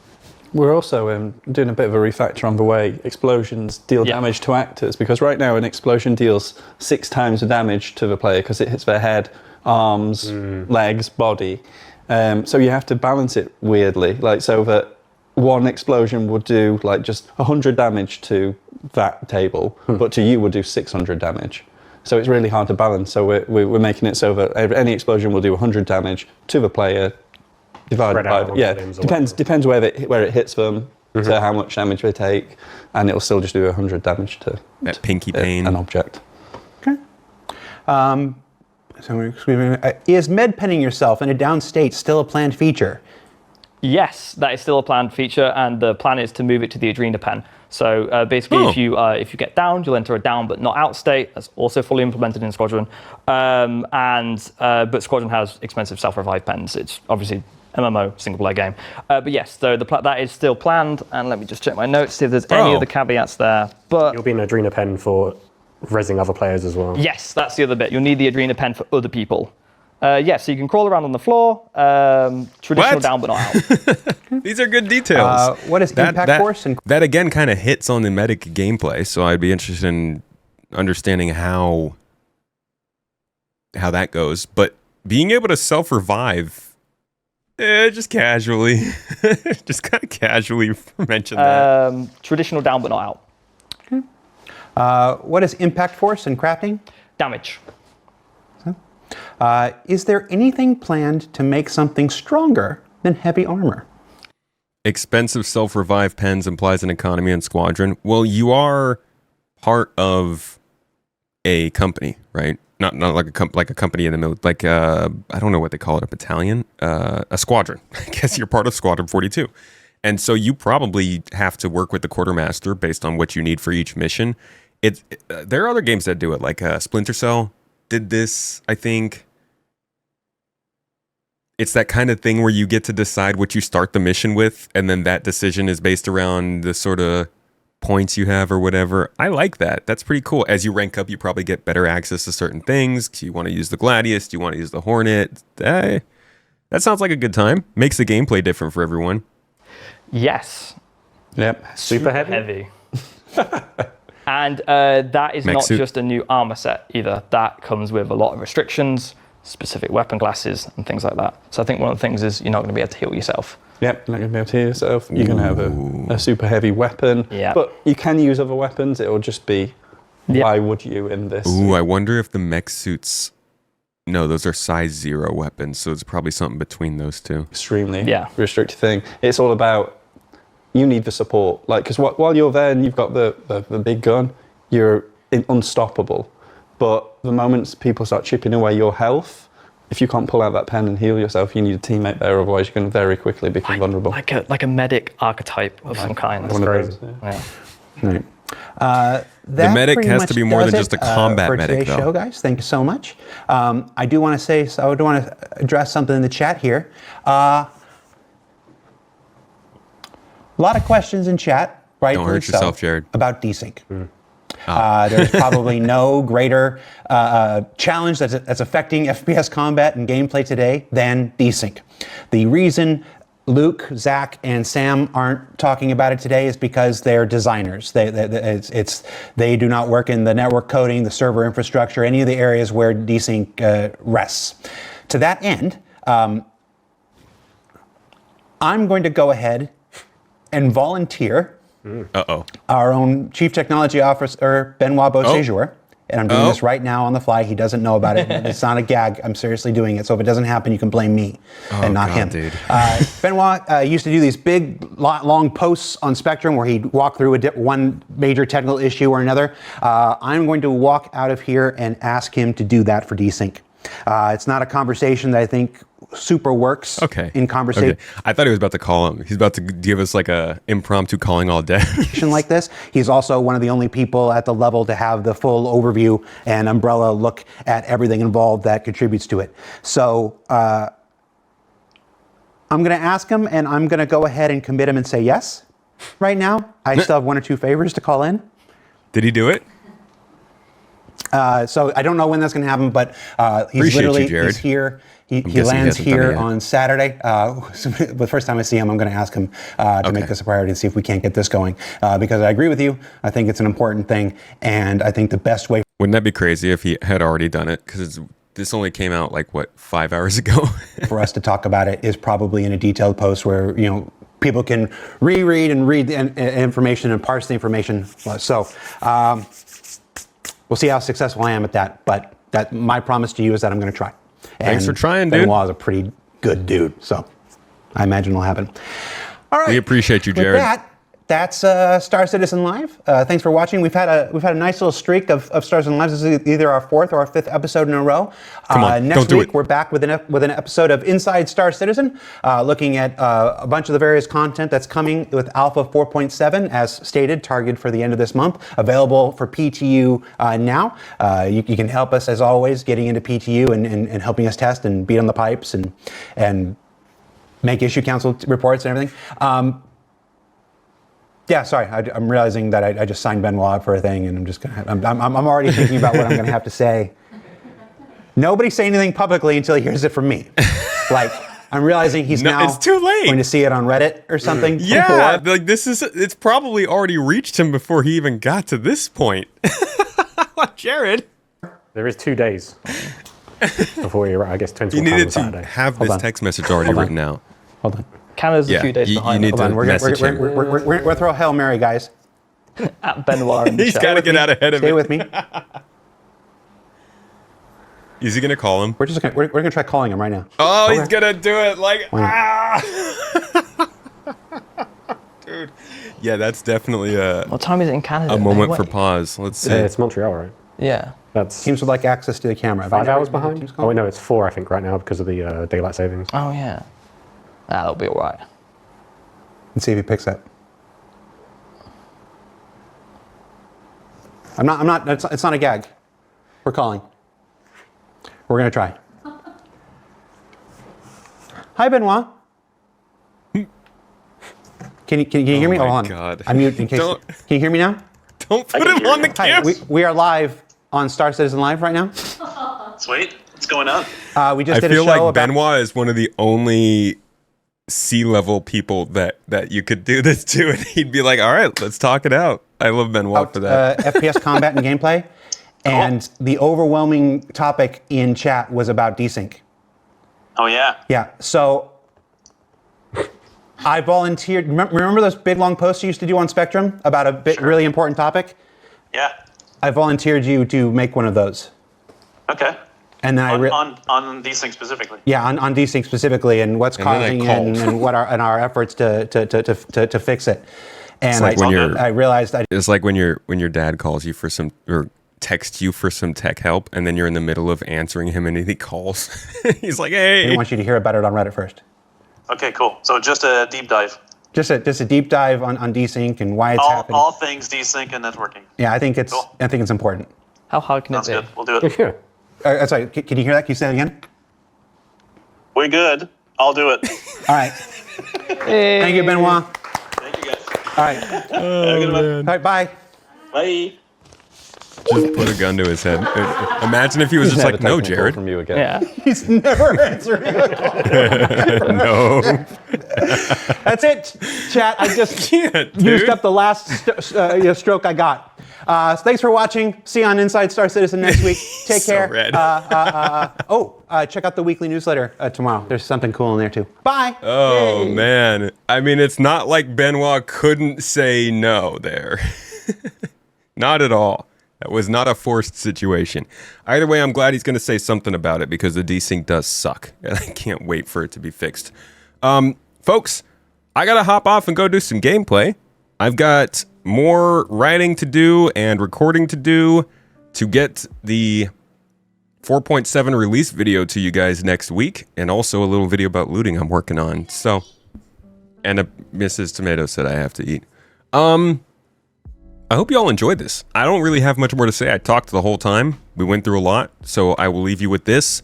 We're also doing a bit of a refactor on the way explosions deal damage to actors, because right now an explosion deals 6 times the damage to the player because it hits their head, arms, legs, body. So you have to balance it weirdly, like so that one explosion would do like just 100 damage to that table, but to you would do 600 damage. So it's really hard to balance. So we're making it so that any explosion will do 100 damage to the player, divided by depends where it hits them, to how much damage they take, and it'll still just do 100 damage to that pinky pain an object. Okay. Is med penning yourself in a down state still a planned feature? Yes, that is still a planned feature, and the plan is to move it to the Adrena pen. So basically, if you get downed, you'll enter a down but not out state. That's also fully implemented in Squadron. But Squadron has expensive self-revive pens. It's obviously MMO single-player game. But yes, so that is still planned. And let me just check my notes, see if there's any other caveats there. But you'll be an Adrena pen for rezzing other players as well. Yes, that's the other bit. You'll need the Adrena pen for other people. So you can crawl around on the floor, traditional down but not out. These are good details. What is impact force? That again kind of hits on the medic gameplay, so I'd be interested in understanding how that goes. But being able to self-revive, just casually, just kind of casually mention that. Traditional down but not out. What is impact force in crafting? Damage. Is there anything planned to make something stronger than heavy armor? Expensive self-revive pens implies an economy in Squadron. Well, you are part of a company, right? Not like a company in the middle, like I don't know what they call it, a battalion, a squadron. I guess you're part of Squadron 42, and so you probably have to work with the quartermaster based on what you need for each mission. There are other games that do it, like Splinter Cell did this, I think. It's that kind of thing where you get to decide what you start the mission with, and then that decision is based around the sort of points you have or whatever. I like that. That's pretty cool. As you rank up, you probably get better access to certain things. Do you want to use the Gladius? Do you want to use the Hornet? That sounds like a good time. Makes the gameplay different for everyone. Yes. Yep. Super heavy. And that is not suit. just a new armor set either. That comes with a lot of restrictions, specific weapon classes and things like that. So I think one of the things is you're not going to be able to heal yourself. Yep, you're not going to be able to heal yourself. You're going to have a super heavy weapon. Yeah. But you can use other weapons. It will just be, why would you in this? Ooh, I wonder if the mech suits... No, those are size 0 weapons, so it's probably something between those two. Extremely restricted thing. It's all about, you need the support. Like, because while you're there and you've got the big gun, you're unstoppable. But the moment people start chipping away your health, if you can't pull out that pen and heal yourself, you need a teammate there, otherwise you're going to very quickly become vulnerable. Like a medic archetype of some kind. One of those, Right. The medic has to be more than just a combat for medic, today's though. show, guys. Thank you so much. I do want to address something in the chat here. A lot of questions in chat, right? Don't hurt yourself, Jared. About desync. There's probably no greater challenge that's affecting FPS combat and gameplay today than desync. The reason Luke, Zach, and Sam aren't talking about it today is because they're designers. They do not work in the network coding, the server infrastructure, any of the areas where desync rests. To that end, I'm going to go ahead and volunteer our own Chief Technology Officer, Benoit Beauséjour, and I'm doing this right now on the fly. He doesn't know about it. It's not a gag. I'm seriously doing it. So if it doesn't happen, you can blame me and not him. Dude. Benoit used to do these big, long posts on Spectrum where he'd walk through one major technical issue or another. I'm going to walk out of here and ask him to do that for Desync. It's not a conversation that I think super works in conversation. Okay. I thought he was about to call him. He's about to give us like a impromptu calling all day. Like this. He's also one of the only people at the level to have the full overview and umbrella look at everything involved that contributes to it. So I'm going to ask him, and I'm going to go ahead and commit him and say yes right now. I still have one or two favors to call in. Did he do it? So I don't know when that's going to happen, but he's here. He lands here on Saturday. The first time I see him, I'm going to ask him to make this a priority and see if we can't get this going. Because I agree with you. I think it's an important thing. And I think the best way... Wouldn't that be crazy if he had already done it? Because this only came out like, what, 5 hours ago? for us to talk about it is probably in a detailed post where, people can reread and read the information and parse the information. So we'll see how successful I am at that. But my promise to you is that I'm going to try. Thanks for trying, dude. Benoit is a pretty good dude, so I imagine it'll happen. All right. We appreciate you, Jared. With that's Star Citizen Live. Thanks for watching. We've had a nice little streak of Star Citizen Lives. This is either our 4th or our 5th episode in a row. Come on, next week we're back with an episode of Inside Star Citizen, looking at a bunch of the various content that's coming with Alpha 4.7, as stated, targeted for the end of this month. Available for PTU now. You can help us as always, getting into PTU and helping us test and beat on the pipes and make issue council reports and everything. Yeah, sorry. I'm realizing that I just signed Benoit up for a thing, and I'm just gonna. I'm already thinking about what I'm gonna have to say. Nobody say anything publicly until he hears it from me. Like I'm realizing he's now. It's too late. Going to see it on Reddit or something. Yeah, like it's probably already reached him before he even got to this point. Jared, there is 2 days before you. I guess 20. You needed to have this text message already written out. Hold on. Canada's a few days behind. Hold on, we're gonna throw Hail Mary, guys. At Benoit. He's got to get out ahead of it. Stay with me. Is he gonna call him? We're gonna try calling him right now. Oh, he's gonna do it like dude. Yeah, that's definitely what time is it in Canada? A moment for pause. Let's see. It's Montreal, right? Yeah. That's seems with like access to the camera. 5 hours behind. Oh wait, no, it's 4 I think right now because of the daylight savings. Oh yeah. That'll be all right. Let's see if he picks up. I'm not, it's not a gag. We're calling. We're going to try. Hi, Benoit. Can you hear me? Oh Hold on. God. I'm mute in case. Can you hear me now? Don't put him on the camera. We are live on Star Citizen Live right now. Sweet. What's going on? We just did a feel show like Benoit is one of the only C-level people that you could do this to, and he'd be like, all right, let's talk it out. I love Benoit for that. FPS combat and gameplay. And the overwhelming topic in chat was about Desync. Oh, yeah. Yeah. So I volunteered. Remember those big long posts you used to do on Spectrum about a really important topic? Yeah. I volunteered you to make one of those. Okay. And then on Desync specifically. Yeah, on Desync specifically, and what's causing it, and what our efforts to fix it. And like I realized it's like when your dad calls you for some or texts you for some tech help, and then you're in the middle of answering him, and he calls. He's like, "Hey." I want you to hear about it on Reddit first. Okay, cool. So just a deep dive. Just a deep dive on Desync and why it's happening. All things Desync and networking. Yeah, I think it's important. How hard can Sounds it be? good. We'll do it. Sorry, can you hear that? Can you say that again? We're good. I'll do it. All right. Thank you, Benoit. Thank you, guys. All right. Have a good one. All right, bye. Bye. Just put a gun to his head. Imagine if he was just like, "No, Jared." From you again. Yeah. He's never answering a call. No. That's it, chat. I just used up the last stroke I got. So thanks for watching. See you on Inside Star Citizen next week. Take care. Red. Check out the weekly newsletter tomorrow. There's something cool in there too. Bye. Oh man. I mean, it's not like Benoit couldn't say no there. Not at all. That was not a forced situation. Either way, I'm glad he's going to say something about it because the desync does suck. And I can't wait for it to be fixed. Folks, I got to hop off and go do some gameplay. I've got more writing to do and recording to do to get the 4.7 release video to you guys next week, and also a little video about looting I'm working on. So, and Mrs. Tomato said I have to eat. I hope you all enjoyed this. I don't really have much more to say. I talked the whole time. We went through a lot, so I will leave you with this.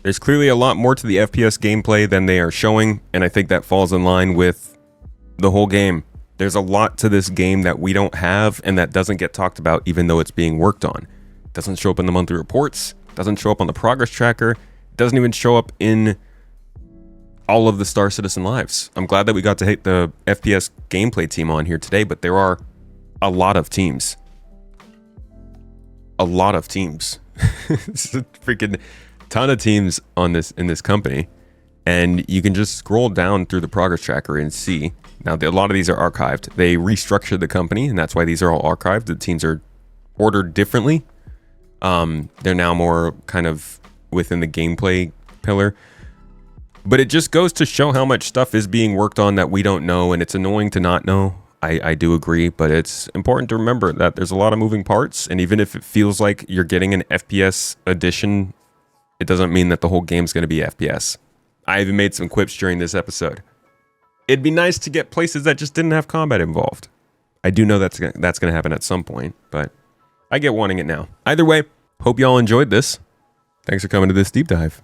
There's clearly a lot more to the FPS gameplay than they are showing, and I think that falls in line with the whole game. There's a lot to this game that we don't have and that doesn't get talked about even though it's being worked on. It doesn't show up in the monthly reports, doesn't show up on the progress tracker, doesn't even show up in all of the Star Citizen lives. I'm glad that we got to hit the FPS gameplay team on here today, but there are a lot of teams. A lot of teams. It's a freaking ton of teams on this in this company. And you can just scroll down through the progress tracker and see. Now, a lot of these are archived. They restructured the company, and that's why these are all archived. The teams are ordered differently. They're now more kind of within the gameplay pillar. But it just goes to show how much stuff is being worked on that we don't know, and it's annoying to not know. I do agree, but it's important to remember that there's a lot of moving parts, and even if it feels like you're getting an FPS edition, it doesn't mean that the whole game's going to be FPS. I even made some quips during this episode. It'd be nice to get places that just didn't have combat involved. I do know that's going to happen at some point, but I get wanting it now. Either way, hope y'all enjoyed this. Thanks for coming to this deep dive.